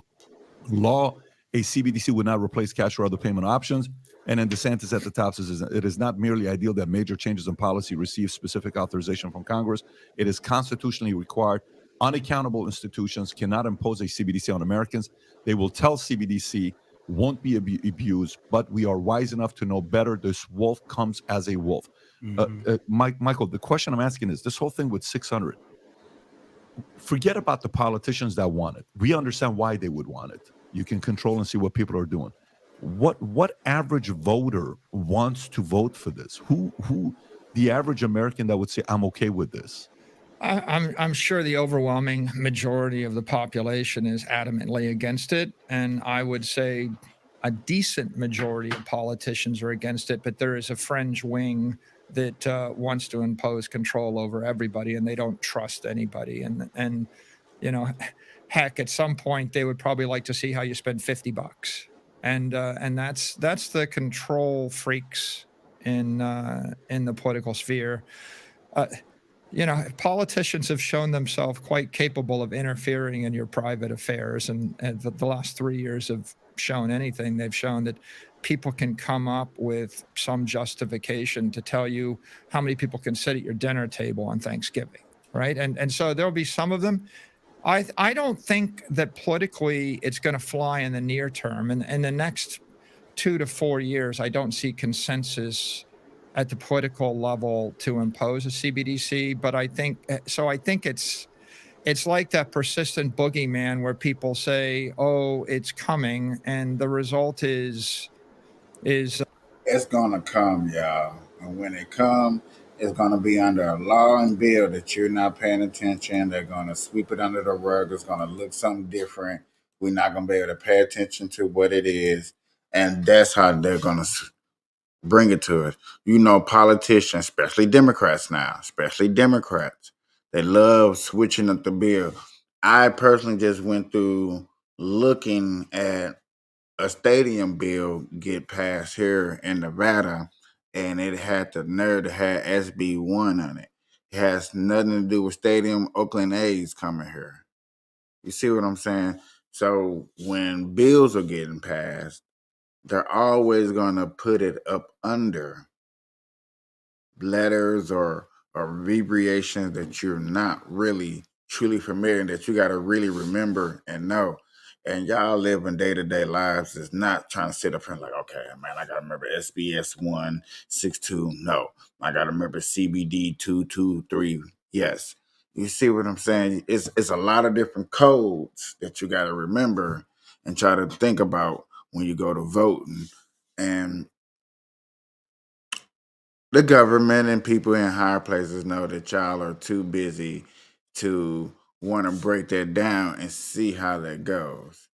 [SPEAKER 21] law. A CBDC would not replace cash or other payment options. And then DeSantis at the top says it is not merely ideal that major changes in policy receive specific authorization from Congress. It is constitutionally required. Unaccountable institutions cannot impose a CBDC on Americans. They will tell CBDC won't be abused, but we are wise enough to know better. This wolf comes as a wolf. Michael, the question I'm asking is this whole thing with 600. Forget about the politicians that want it. We understand why they would want it. You can control and see what people are doing. What average voter wants to vote for this? Who the average American that would say, I'm okay with this?
[SPEAKER 22] I'm sure the overwhelming majority of the population is adamantly against it. And I would say a decent majority of politicians are against it, but there is a fringe wing that wants to impose control over everybody, and they don't trust anybody. And you know, heck, at some point they would probably like to see how you spend $50, and that's the control freaks in the political sphere. Politicians have shown themselves quite capable of interfering in your private affairs, and the last 3 years have shown anything. They've shown that people can come up with some justification to tell you how many people can sit at your dinner table on Thanksgiving, right? And so there'll be some of them. I don't think that politically it's going to fly in the near term. And in the next 2 to 4 years, I don't see consensus at the political level to impose a CBDC. But I think it's like that persistent boogeyman where people say, "Oh, it's coming," and the result is
[SPEAKER 2] it's gonna come, y'all. And when it comes, it's gonna be under a law and bill that you're not paying attention. They're gonna sweep it under the rug. It's gonna look something different. We're not gonna be able to pay attention to what it is, and that's how they're gonna bring it to us. Politicians, especially Democrats, they love switching up the bill. I personally just went through looking at a stadium bill get passed here in Nevada, and it had the nerve to have SB1 on it. It has nothing to do with stadium. Oakland A's coming here. You see what I'm saying? So when bills are getting passed, they're always going to put it up under letters or abbreviations that you're not really truly familiar, that you got to really remember and know. And y'all living day-to-day lives is not trying to sit up here like, okay, man, I got to remember SBS 162. No, I got to remember CBD 223. Yes. You see what I'm saying? It's a lot of different codes that you got to remember and try to think about when you go to voting. And the government and people in higher places know that y'all are too busy to want to break that down and see how that goes.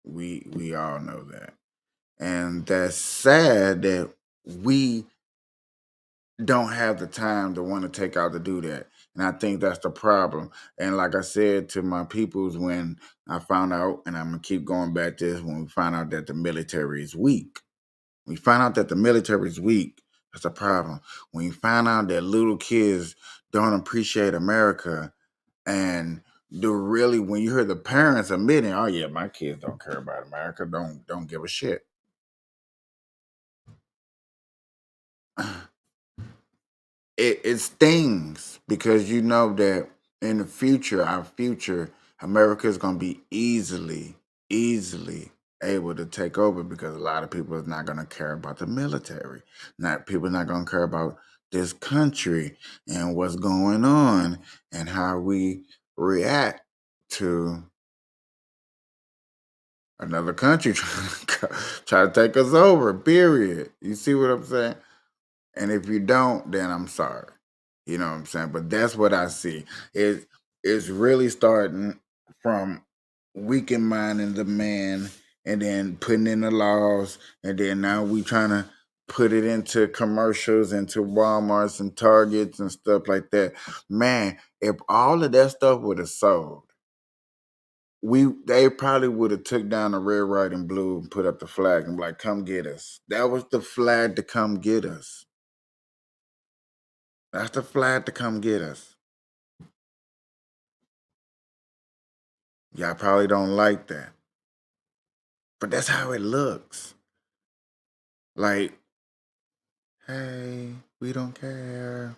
[SPEAKER 2] We all know that. And that's sad that we don't have the time to want to take out to do that. And I think that's the problem. And like I said to my peoples when I found out, and I'm gonna keep going back to this, when we find out that the military is weak. We find out that the military is weak. That's a problem. When you find out that little kids don't appreciate America, and when you hear the parents admitting, "Oh yeah, my kids don't care about America, don't give a shit." It stings because you know that in the future, our future, America is going to be easily able to take over because a lot of people are not going to care about the military. Not people are not going to care about this country and what's going on and how we react to another country try to take us over. Period. You see what I'm saying? And if you don't, then I'm sorry. You know what I'm saying? But that's what I see. It's really starting from weakening minding the man and then putting in the laws. And then now we trying to put it into commercials, into Walmarts and Targets and stuff like that. Man, if all of that stuff would have sold, they probably would have took down the red, white, and blue and put up the flag and be like, come get us. That was the flag to come get us. That's the flag to come get us. Y'all probably don't like that. But that's how it looks. Like, hey, we don't care.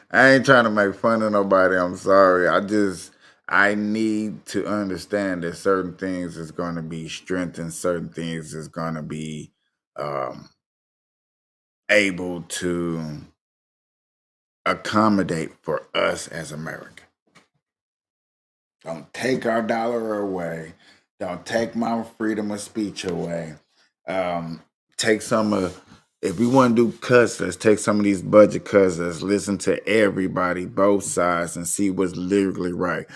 [SPEAKER 2] I ain't trying to make fun of nobody. I'm sorry. I need to understand that certain things is going to be strengthened, certain things is going to be able to accommodate for us as Americans. Don't take our dollar away. Don't take my freedom of speech away. Take some of, if we want to do cuts, let's take some of these budget cuts. Let's listen to everybody, both sides, and see what's literally right.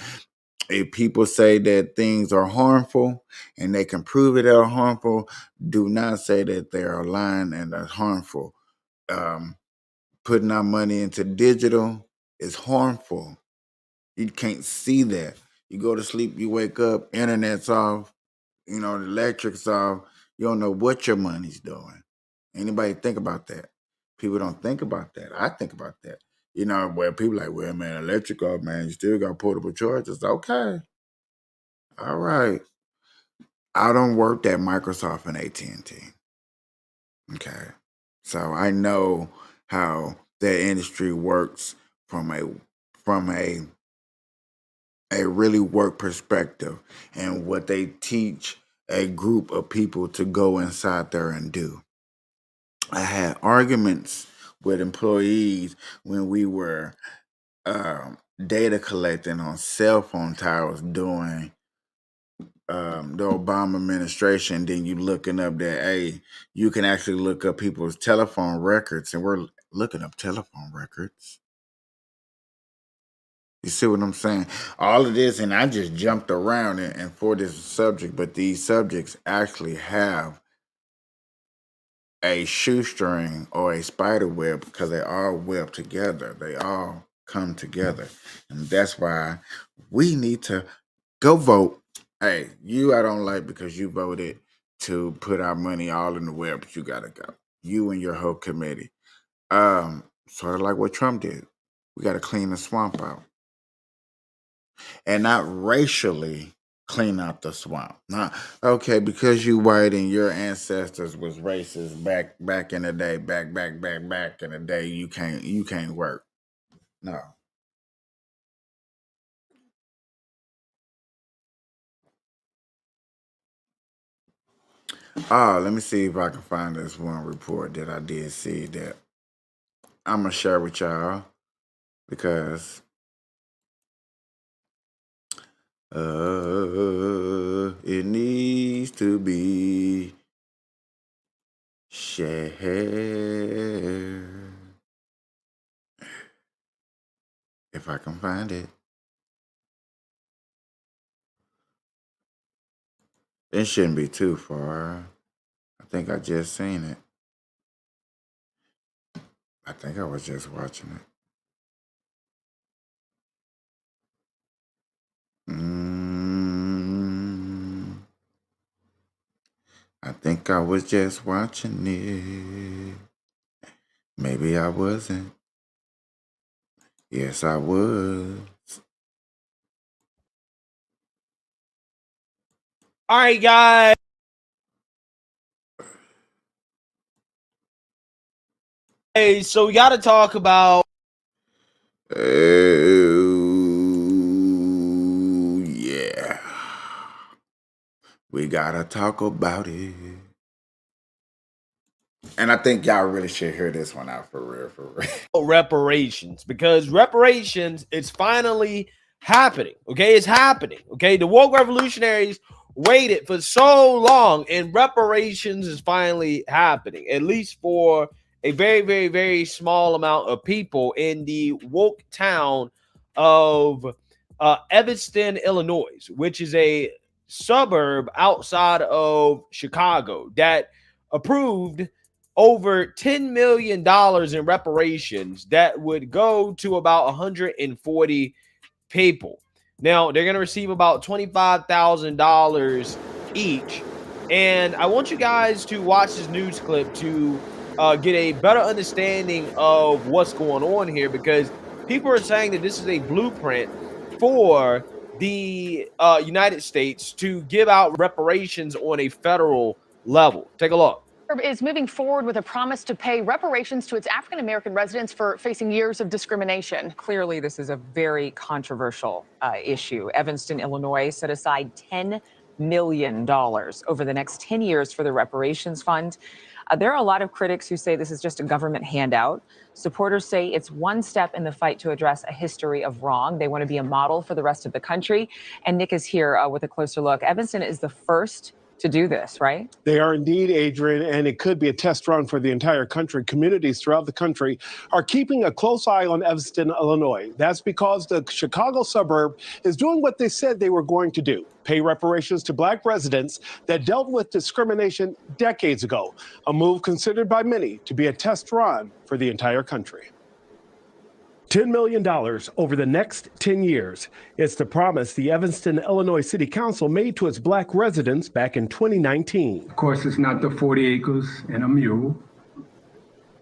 [SPEAKER 2] If people say that things are harmful and they can prove it are harmful, do not say that they are lying and are harmful. Putting our money into digital is harmful. You can't see that. You go to sleep, you wake up, internet's off, the electric's off. You don't know what your money's doing. Anybody think about that? People don't think about that. I think about that. Where people like, well, man, electric off, man, you still got portable chargers. Okay. All right. I don't work at Microsoft and AT&T. Okay. So I know how that industry works from a really work perspective and what they teach a group of people to go inside there and do. I had arguments with employees when we were data collecting on cell phone towers during the Obama administration. Then you looking up that, hey, you can actually look up people's telephone records, and we're looking up telephone records. You see what I'm saying? All of this, and I just jumped around and for this subject, but these subjects actually have a shoestring or a spider web because they all web together. They all come together. And that's why we need to go vote. Hey, I don't like because you voted to put our money all in the web, but you gotta go. You and your whole committee. Sort of like what Trump did. We gotta clean the swamp out. And not racially clean out the swamp. Not okay, because you white and your ancestors was racist back in the day, back in the day, you can't work. No. Oh, let me see if I can find this one report that I did see that I'm gonna share with y'all because it needs to be shared. If I can find it. It shouldn't be too far. I think I just seen it. I think I was just watching it. I think I was just watching it. Maybe I wasn't. Yes, I was.
[SPEAKER 1] All right, guys. Hey, so we got to talk about.
[SPEAKER 2] Oh, yeah. We got to talk about it. And I think y'all really should hear this one out for real, for real.
[SPEAKER 1] Reparations, because reparations is finally happening. Okay, it's happening. Okay, the woke revolutionaries waited for so long, and reparations is finally happening, at least for a very, very, very small amount of people in the woke town of Evanston, Illinois, which is a suburb outside of Chicago that approved over $10 million in reparations that would go to about 140 people. Now, they're going to receive about $25,000 each. And I want you guys to watch this news clip to get a better understanding of what's going on here, because people are saying that this is a blueprint for the United States to give out reparations on a federal level. Take a look.
[SPEAKER 4] Is moving forward with a promise to pay reparations to its African-American residents for facing years of discrimination.
[SPEAKER 23] Clearly, this is a very controversial issue. Evanston, Illinois set aside $10 million over the next 10 years for the reparations fund. There are a lot of critics who say this is just a government handout. Supporters say it's one step in the fight to address a history of wrong. They want to be a model for the rest of the country. And Nick is here with a closer look. Evanston is the first to do this, right?
[SPEAKER 24] They are indeed, Adrian, and it could be a test run for the entire country. Communities throughout the country are keeping a close eye on Evanston, Illinois. That's because the Chicago suburb is doing what they said they were going to do: pay reparations to Black residents that dealt with discrimination decades ago, a move considered by many to be a test run for the entire country. $10 million over the next 10 years. It's the promise the Evanston, Illinois City Council made to its Black residents back in 2019.
[SPEAKER 25] Of course, it's not the 40 acres and a mule,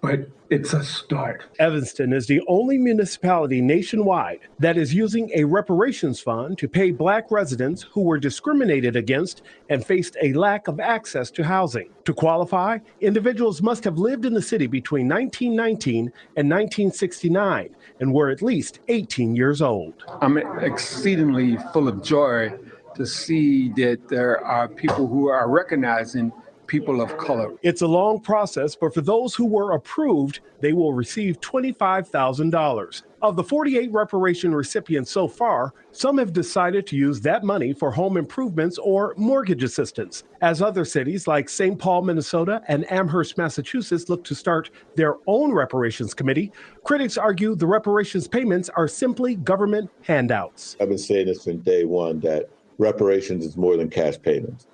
[SPEAKER 25] but it's a start.
[SPEAKER 24] Evanston is the only municipality nationwide that is using a reparations fund to pay Black residents who were discriminated against and faced a lack of access to housing. To qualify, individuals must have lived in the city between 1919 and 1969 and were at least 18 years old.
[SPEAKER 25] I'm exceedingly full of joy to see that there are people who are recognizing people of color.
[SPEAKER 24] It's a long process, but for those who were approved, they will receive $25,000. Of the 48 reparation recipients so far, some have decided to use that money for home improvements or mortgage assistance. As other cities like St. Paul, Minnesota and Amherst, Massachusetts look to start their own reparations committee, critics argue the reparations payments are simply government handouts.
[SPEAKER 26] I've been saying this from day one, that reparations is more than cash payments.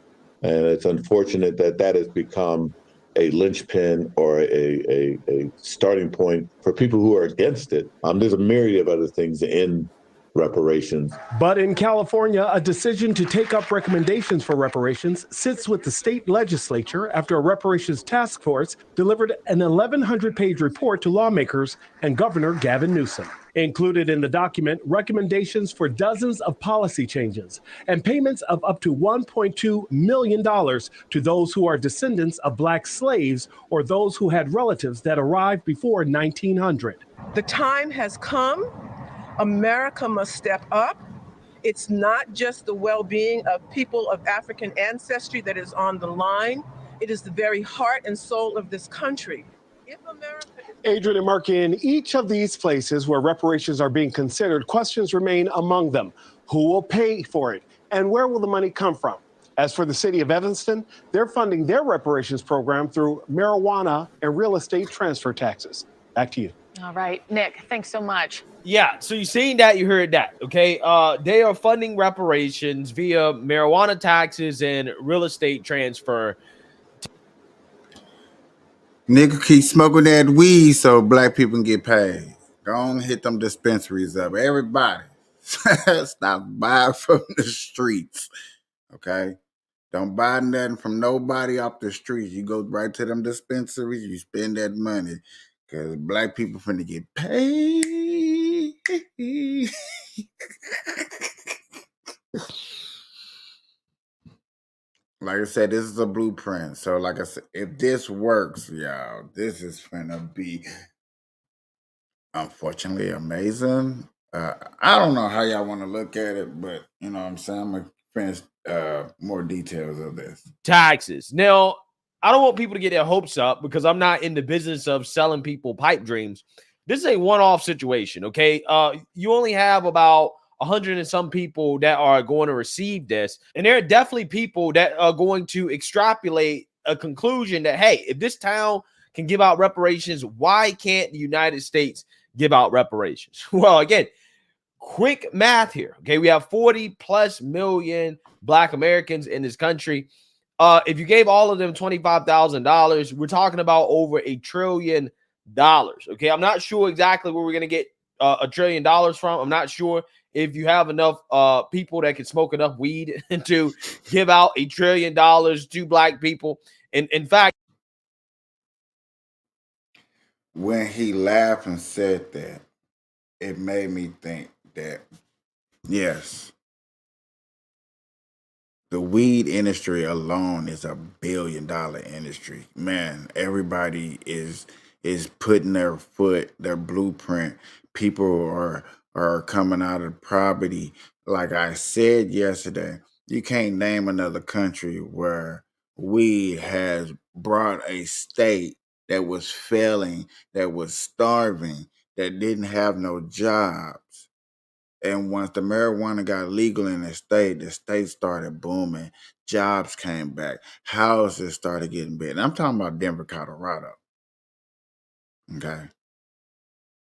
[SPEAKER 26] And it's unfortunate that that has become a linchpin or a starting point for people who are against it. There's a myriad of other things in reparations.
[SPEAKER 24] But in California, a decision to take up recommendations for reparations sits with the state legislature after a reparations task force delivered an 1,100-page report to lawmakers and Governor Gavin Newsom. Included in the document, recommendations for dozens of policy changes and payments of up to $1.2 million to those who are descendants of Black slaves or those who had relatives that arrived before 1900.
[SPEAKER 27] The time has come. America must step up. It's not just the well-being of people of African ancestry that is on the line. It is the very heart and soul of this country.
[SPEAKER 24] Adrian and Mark, in each of these places where reparations are being considered, questions remain among them. Who will pay for it? And where will the money come from? As for the city of Evanston, they're funding their reparations program through marijuana and real estate transfer taxes. Back to you.
[SPEAKER 4] All right, Nick, thanks so much.
[SPEAKER 1] Yeah, so you seen that, you heard that, okay? They are funding reparations via marijuana taxes and real estate transfer.
[SPEAKER 2] Nigga keep smoking that weed so black people can get paid. Go on and hit them dispensaries up. Everybody. Stop buying from the streets. Okay? Don't buy nothing from nobody off the streets. You go right to them dispensaries, you spend that money. Because black people finna get paid. Like I said, this is a blueprint. So, like I said, if this works, y'all, this is finna be, unfortunately, amazing. I don't know how y'all want to look at it, but you know what I'm saying? I'm going to finish more details of this.
[SPEAKER 1] Taxes. Now, I don't want people to get their hopes up because I'm not in the business of selling people pipe dreams. This is a one-off situation, okay? You only have about 100 and some people that are going to receive this. And there are definitely people that are going to extrapolate a conclusion that, hey, if this town can give out reparations, why can't the United States give out reparations? Well, again, quick math here. Okay, we have 40 plus million Black Americans in this country. If you gave all of them $25,000, we're talking about over $1 trillion. Okay, I'm not sure exactly where we're going to get $1 trillion from. I'm not sure if you have enough people that can smoke enough weed to give out $1 trillion to black people. And in fact,
[SPEAKER 2] when he laughed and said that, it made me think that, yes, the weed industry alone is $1 billion industry. Man, everybody is putting their blueprint. People are coming out of poverty. Like I said yesterday, you can't name another country where weed has brought a state that was failing, that was starving, that didn't have no jobs. And once the marijuana got legal in the state started booming. Jobs came back. Houses started getting built. And I'm talking about Denver, Colorado. Okay.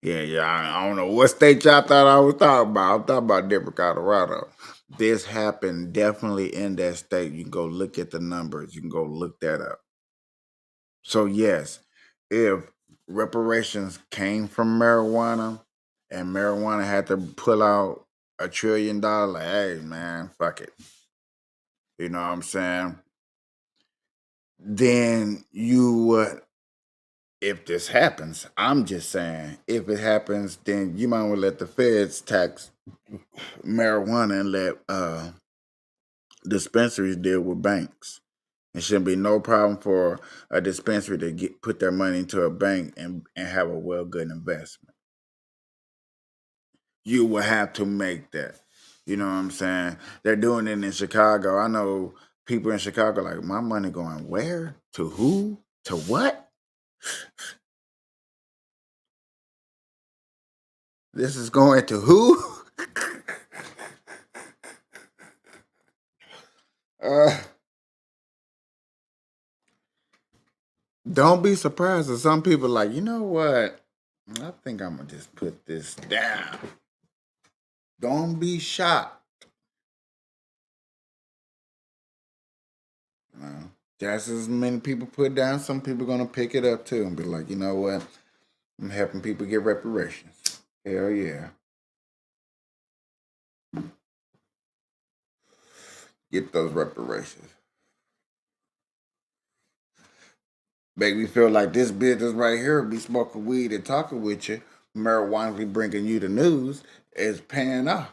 [SPEAKER 2] Yeah. I don't know what state y'all thought I was talking about. I'm talking about Denver, Colorado. This happened definitely in that state. You can go look at the numbers. You can go look that up. So yes, if reparations came from marijuana and marijuana had to pull out $1 trillion, hey man, fuck it. You know what I'm saying? Then you would, if this happens, I'm just saying, if it happens, then you might want to let the feds tax marijuana and let dispensaries deal with banks. It shouldn't be no problem for a dispensary to put their money into a bank and have a good investment. You will have to make that. You know what I'm saying? They're doing it in Chicago. I know people in Chicago like, my money going where? To who? To what? This is going to who? Don't be surprised if some people like, you know what? I think I'm going to just put this down. Don't be shocked. Just as many people put down, some people are going to pick it up too and be like, you know what? I'm helping people get reparations. Hell yeah. Get those reparations. Make me feel like this business right here, be smoking weed and talking with you, marijuana be bringing you the news, is paying off.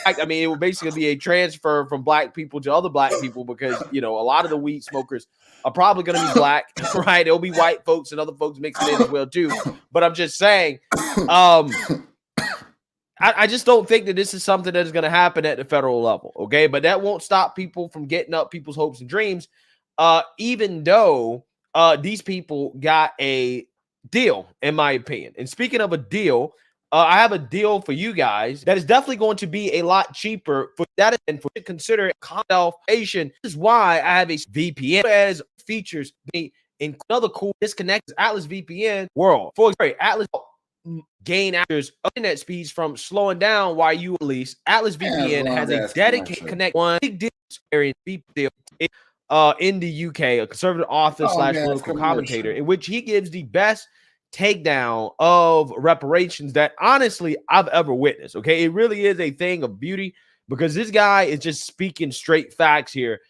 [SPEAKER 1] I mean, it would basically be a transfer from black people to other black people because, you know, a lot of the weed smokers are probably going to be black, right? There'll be white folks and other folks mixing in as well, too. But I'm just saying, I just don't think that this is something that is going to happen at the federal level, okay? But that won't stop people from getting up people's hopes and dreams, even though these people got a deal, in my opinion. And speaking of a deal, I have a deal for you guys that is definitely going to be a lot cheaper for that and for consider consolidation. This is why I have a VPN as features in another cool disconnect Atlas VPN world. For example, Atlas gain actors internet speeds from slowing down while you release. Atlas VPN has a dedicated connect one big deal area deal. in the UK, a conservative author slash political commentator, in which he gives the best takedown of reparations that honestly I've ever witnessed. Okay, it really is a thing of beauty because this guy is just speaking straight facts here.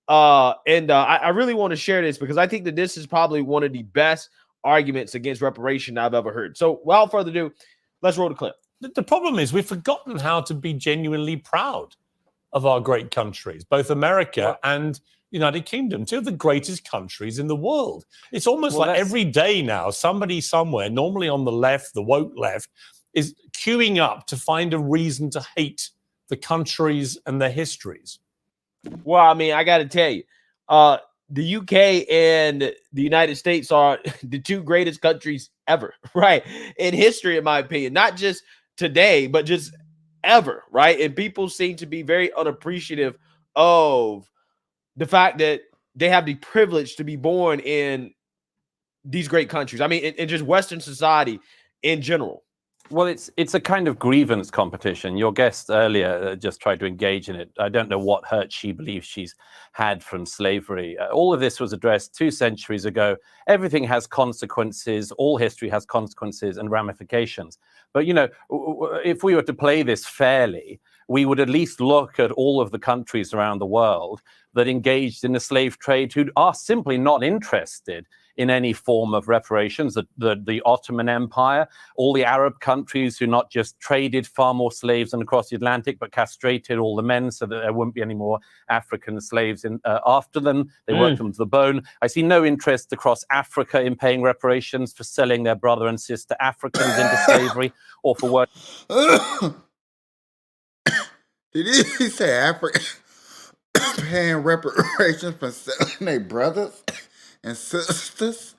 [SPEAKER 1] I really want to share this because I think that this is probably one of the best arguments against reparation I've ever heard. So without further ado, let's roll the clip.
[SPEAKER 5] The problem is we've forgotten how to be genuinely proud of our great countries, both America and United Kingdom, two of the greatest countries in the world. It's almost like every day now, somebody somewhere, normally on the left, the woke left, is queuing up to find a reason to hate the countries and their histories.
[SPEAKER 1] Well, I mean, I got to tell you, the UK and the United States are the two greatest countries ever, right? In history, in my opinion, not just today, but just ever, right? And people seem to be very unappreciative of the fact that they have the privilege to be born in these great countries. I mean, in just Western society in general.
[SPEAKER 6] Well, it's a kind of grievance competition. Your guest earlier just tried to engage in it. I don't know what hurt she believes she's had from slavery. All of this was addressed 2 centuries ago. Everything has consequences. All history has consequences and ramifications. But, if we were to play this fairly, we would at least look at all of the countries around the world that engaged in the slave trade who are simply not interested in any form of reparations. The Ottoman Empire, all the Arab countries who not just traded far more slaves than across the Atlantic, but castrated all the men so that there wouldn't be any more African slaves after them. They worked them to the bone. I see no interest across Africa in paying reparations for selling their brother and sister Africans into slavery or for work.
[SPEAKER 2] Did he say Africa paying reparations for selling their brothers and sisters?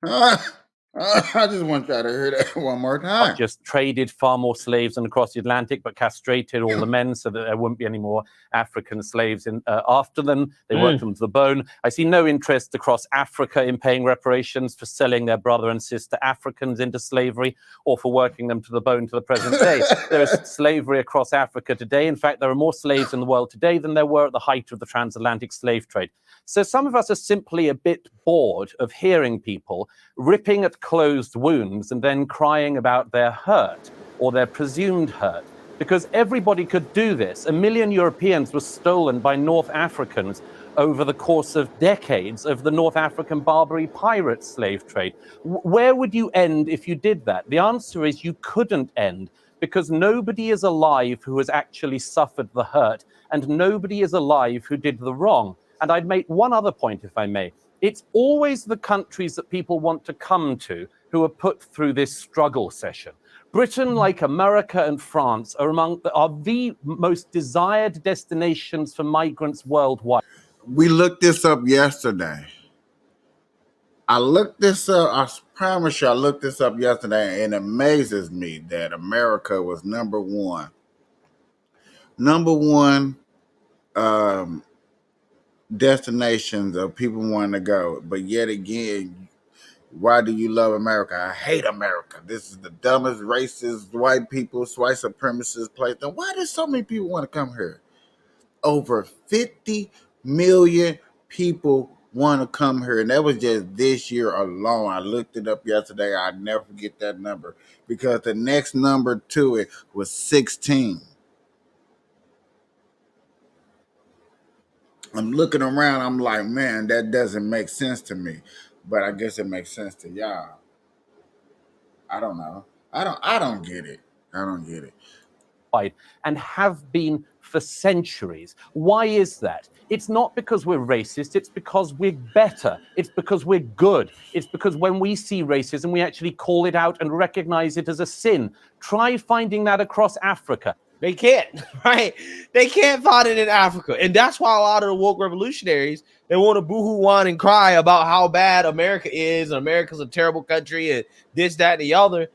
[SPEAKER 2] I just want y'all to hear that one more time.
[SPEAKER 6] Just traded far more slaves than across the Atlantic, but castrated all the men so that there wouldn't be any more African slaves after them. They worked them to the bone. I see no interest across Africa in paying reparations for selling their brother and sister Africans into slavery or for working them to the bone to the present day. There is slavery across Africa today. In fact, there are more slaves in the world today than there were at the height of the transatlantic slave trade. So some of us are simply a bit bored of hearing people ripping at closed wounds and then crying about their hurt or their presumed hurt, because everybody could do this. 1 million Europeans were stolen by North Africans over the course of decades of the North African Barbary pirate slave trade. Where would you end if you did that? The answer is you couldn't end, because nobody is alive who has actually suffered the hurt, and nobody is alive who did the wrong. And I'd make one other point, if I may. It's always the countries that people want to come to who are put through this struggle session. Britain, like America and France, are the most desired destinations for migrants worldwide.
[SPEAKER 2] We looked this up yesterday. I looked this up. I promise you, I looked this up yesterday, and it amazes me that America was number one. Number one destinations of people wanting to go. But yet again, why do you love America? I hate America. This is the dumbest, racist, white people, white supremacist place. Then why do so many people want to come here? Over 50 million people want to come here, and that was just this year alone. I looked it up yesterday. I'll never forget that number, because the next number to it was 16. I'm looking around, I'm like, man, that doesn't make sense to me. But I guess it makes sense to y'all. I don't know. I don't get it. I don't get it.
[SPEAKER 6] And have been for centuries. Why is that? It's not because we're racist, it's because we're better. It's because we're good. It's because when we see racism, we actually call it out and recognize it as a sin. Try finding that across Africa.
[SPEAKER 1] They can't, right? They can't find it in Africa. And that's why a lot of the woke revolutionaries, they want to boo-hoo-whine and cry about how bad America is, and America's a terrible country, and this, that, and the other.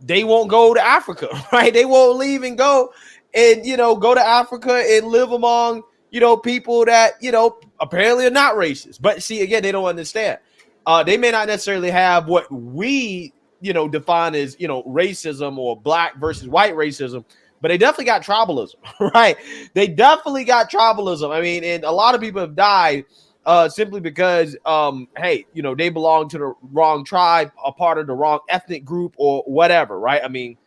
[SPEAKER 1] They won't go to Africa, right? They won't leave and go and, go to Africa and live among, people that, apparently are not racist. But see, again, they don't understand. They may not necessarily have what we, define as, racism or black versus white racism, but they definitely got tribalism, right? They definitely got tribalism. I mean, and a lot of people have died simply because, hey, you know, they belong to the wrong tribe, a part of the wrong ethnic group or whatever, right? I mean,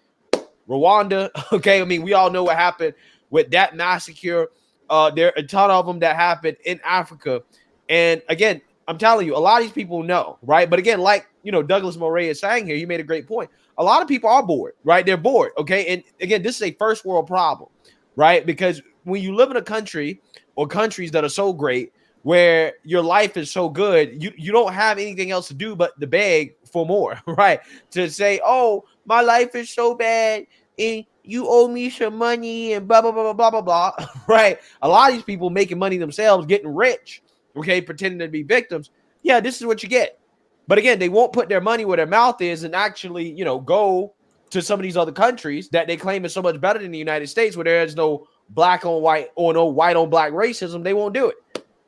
[SPEAKER 1] Rwanda, okay? I mean, we all know what happened with that massacre. There are a ton of them that happened in Africa. And again, I'm telling you, a lot of these people know, right? But again, like, you know, Douglas Murray is saying here, he made a great point. A lot of people are bored, right? They're bored, okay? And again, this is a first world problem, right? Because when you live in a country or countries that are so great, where your life is so good, you don't have anything else to do but to beg for more, right? To say, oh, my life is so bad and you owe me some money and blah, blah, blah, blah, blah, blah, blah, right? A lot of these people making money themselves, getting rich, okay, pretending to be victims. Yeah, this is what you get. But again, they won't put their money where their mouth is and actually, you know, go to some of these other countries that they claim is so much better than the United States, where there is no black on white or no white on black racism. They won't do it,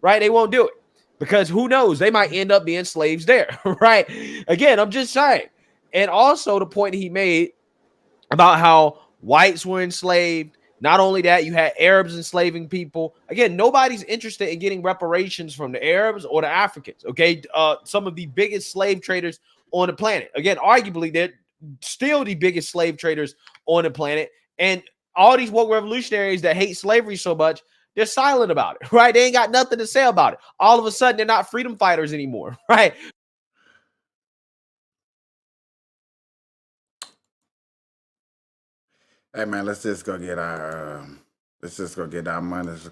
[SPEAKER 1] right? They won't do it because who knows? They might end up being slaves there, right? Again, I'm just saying. And also the point he made about how whites were enslaved. Not only that, you had Arabs enslaving people. Again, nobody's interested in getting reparations from the Arabs or the Africans, okay? Some of the biggest slave traders on the planet. Again, arguably, they're still the biggest slave traders on the planet. And all these woke revolutionaries that hate slavery so much, they're silent about it, right? They ain't got nothing to say about it. All of a sudden, they're not freedom fighters anymore, right?
[SPEAKER 2] Hey man, let's just go get our money. Let's just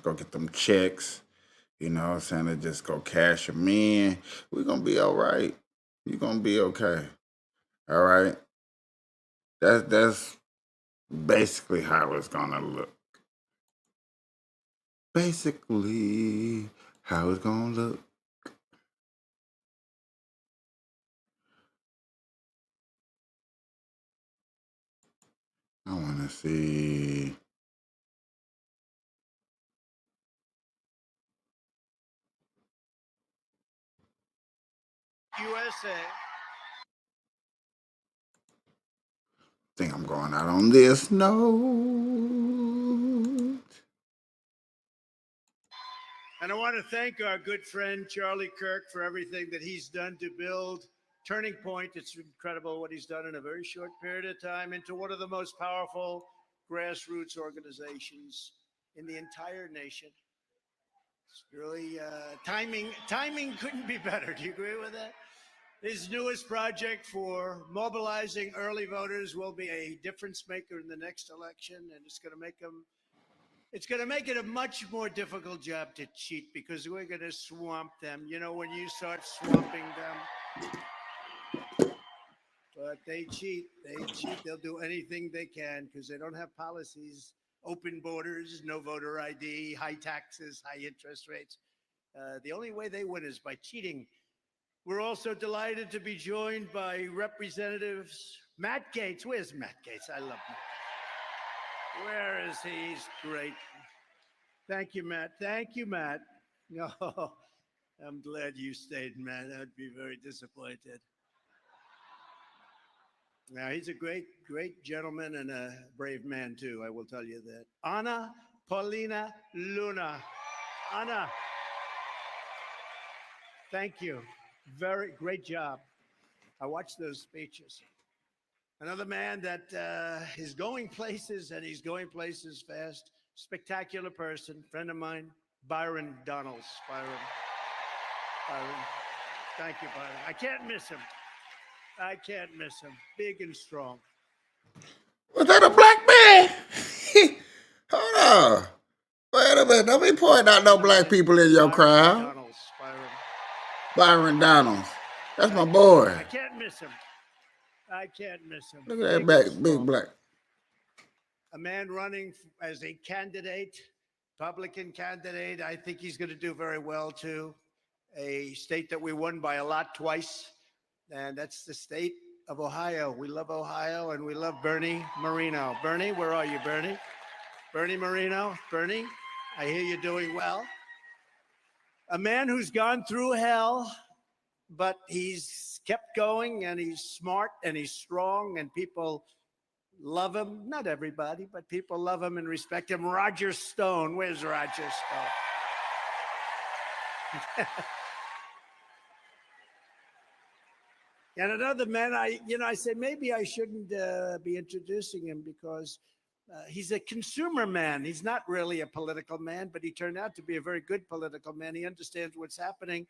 [SPEAKER 2] go get them checks. You know what I'm saying? Let's just go cash them in. We're gonna be all right. You're gonna be okay. All right. That's basically how it's gonna look. Basically how it's gonna look. I wanna see.
[SPEAKER 7] USA.
[SPEAKER 2] Think I'm going out on this note.
[SPEAKER 7] And I want to thank our good friend Charlie Kirk for everything that he's done to build Turning Point. It's incredible what he's done in a very short period of time into one of the most powerful grassroots organizations in the entire nation. It's really timing couldn't be better. Do you agree with that? His newest project for mobilizing early voters will be a difference maker in the next election, and it's going to make it a much more difficult job to cheat because we're going to swamp them. You know, when you start swamping them, but they cheat. They'll do anything they can because they don't have policies, open borders, no voter ID, high taxes, high interest rates. The only way they win is by cheating. We're also delighted to be joined by Representatives Matt Gaetz. Where's Matt Gaetz? I love Matt. Where is he? He's great. Thank you, Matt. Thank you, Matt. No, I'm glad you stayed, Matt. I'd be very disappointed. Now, he's a great gentleman and a brave man, too. I will tell you that. Ana Paulina Luna. Ana, thank you. Very great job. I watched those speeches. Another man that is going places, and he's going places fast. Spectacular person, friend of mine, Byron Donalds. Byron. Thank you, Byron. I can't miss him. Big and strong.
[SPEAKER 2] Was that a black man? Hold on. Wait a minute. Don't be pointing out no black people in your crowd. Byron Donalds. That's my boy.
[SPEAKER 7] I can't miss him.
[SPEAKER 2] Look at that big black.
[SPEAKER 7] A man running as a candidate, Republican candidate. I think he's going to do very well, too. A state that we won by a lot twice, and that's the state of Ohio. We love Ohio, and we love Bernie Moreno. Bernie, where are you, Bernie? Bernie Moreno. Bernie, I hear you're doing well. A man who's gone through hell, but he's kept going, and he's smart, and he's strong, and people love him. Not everybody, but people love him and respect him. Roger Stone. Where's Roger Stone? And another man, I said maybe I shouldn't be introducing him because he's a consumer man. He's not really a political man, but he turned out to be a very good political man. He understands what's happening.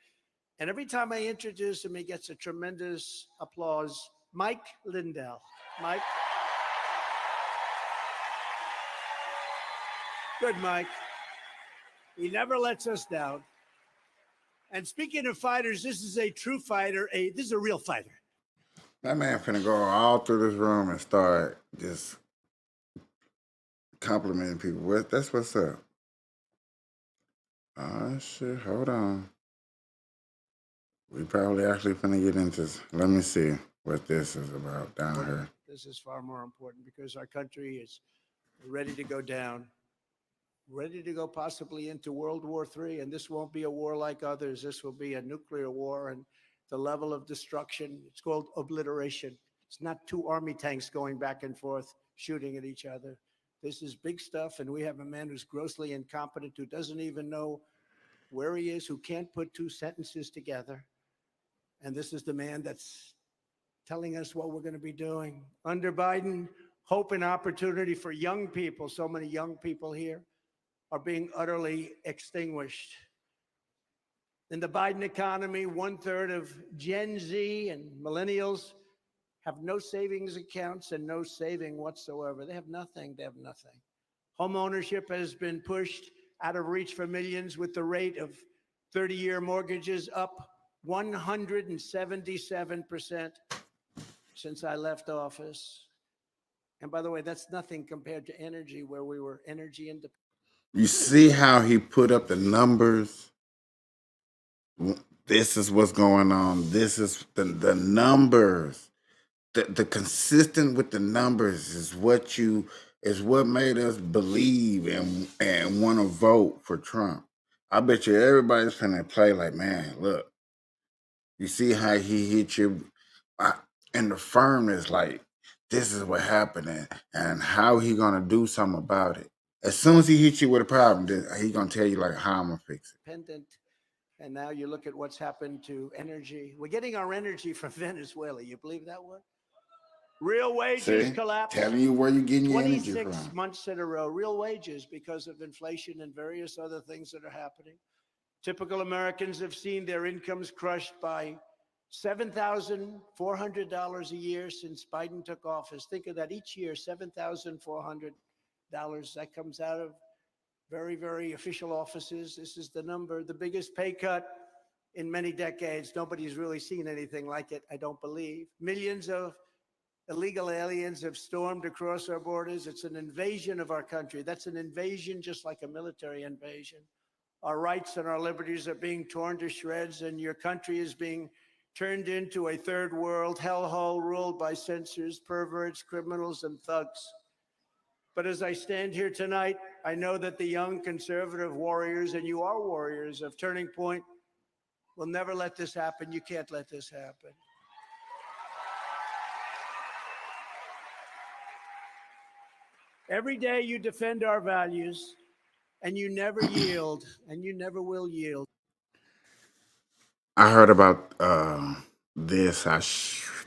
[SPEAKER 7] And every time I introduce him, he gets a tremendous applause. Mike Lindell. Mike. Good, Mike. He never lets us down. And speaking of fighters, this is a true fighter. This is a real fighter.
[SPEAKER 2] That man finna go all through this room and start just complimenting people. That's what's up. Oh, shit. Hold on. We probably actually finna get into this. Let me see what this is about down here.
[SPEAKER 7] This is far more important because our country is ready to go down, ready to go possibly into World War III. And this won't be a war like others. This will be a nuclear war. And the level of destruction, it's called obliteration. It's not two army tanks going back and forth, shooting at each other. This is big stuff. And we have a man who's grossly incompetent, who doesn't even know where he is, who can't put two sentences together. And this is the man that's telling us what we're going to be doing. Under Biden, hope and opportunity for young people, so many young people here, are being utterly extinguished. In the Biden economy, 1/3 of Gen Z and millennials have no savings accounts and no saving whatsoever. They have nothing. They have nothing. Home ownership has been pushed out of reach for millions, with the rate of 30-year mortgages up 177% since I left office. And by the way, that's nothing compared to energy, where we were energy independent.
[SPEAKER 2] You see how he put up the numbers? This is what's going on. This is the numbers. The consistent with the numbers is what made us believe and want to vote for Trump. I bet you everybody's finna play like, man, look, you see how he hit you, and the firmness, like, this is what happened, and how he gonna do something about it. As soon as he hits you with a problem, he gonna tell you like how I'm gonna fix it.
[SPEAKER 7] And now you look at what's happened to energy. We're getting our energy from Venezuela. You believe that one? Real wages collapsed.
[SPEAKER 2] Telling you where you're getting your energy
[SPEAKER 7] 26
[SPEAKER 2] from.
[SPEAKER 7] months in a row. Real wages, because of inflation and various other things that are happening. Typical Americans have seen their incomes crushed by $7,400 a year since Biden took office. Think of that, each year, $7,400. That comes out of very, very official offices. This is the number, the biggest pay cut in many decades. Nobody's really seen anything like it, I don't believe. Millions of illegal aliens have stormed across our borders. It's an invasion of our country. That's an invasion, just like a military invasion. Our rights and our liberties are being torn to shreds, and your country is being turned into a third world hellhole ruled by censors, perverts, criminals, and thugs. But as I stand here tonight, I know that the young conservative warriors, and you are warriors of Turning Point, will never let this happen. You can't let this happen. Every day you defend our values, and you never yield, and you never will yield.
[SPEAKER 2] I heard about this. I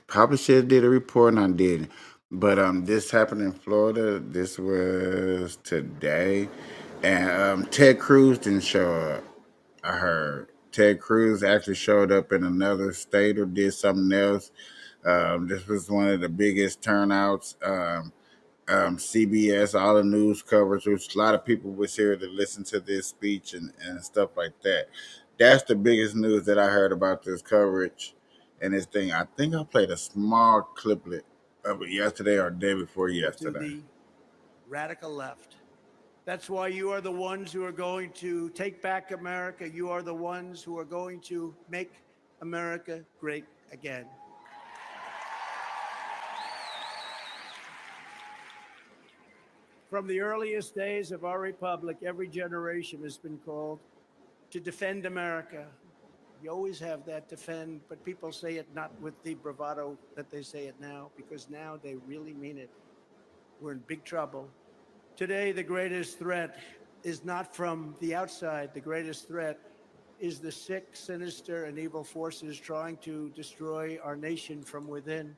[SPEAKER 2] probably should have did a report, and I didn't. But this happened in Florida. This was today, and Ted Cruz didn't show up. I heard Ted Cruz actually showed up in another state or did something else. This was one of the biggest turnouts. CBS, all the news coverage, which a lot of people was here to listen to this speech and stuff like that. That's the biggest news that I heard about this coverage and this thing. I think I played a small cliplet of it yesterday or the day before yesterday.
[SPEAKER 7] To the radical left. That's why you are the ones who are going to take back America. You are the ones who are going to make America great again. From the earliest days of our republic, every generation has been called to defend America. You always have that defend, but people say it not with the bravado that they say it now, because now they really mean it. We're in big trouble. Today, the greatest threat is not from the outside. The greatest threat is the sick, sinister, and evil forces trying to destroy our nation from within.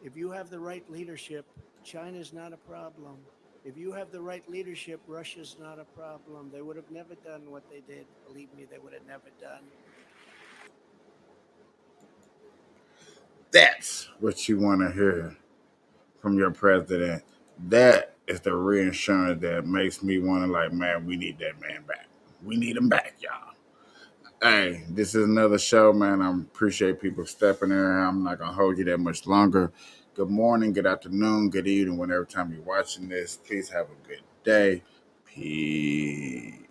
[SPEAKER 7] If you have the right leadership, China's not a problem. If you have the right leadership, Russia's not a problem. They would have never done what they did. Believe me, they would have never done.
[SPEAKER 2] That's what you want to hear from your president. That is the reassurance that makes me want to, like, man, we need that man back. We need him back, y'all. Hey, this is another show, man. I appreciate people stepping in. I'm not going to hold you that much longer. Good morning, good afternoon, good evening, whenever time you're watching this. Please have a good day. Peace.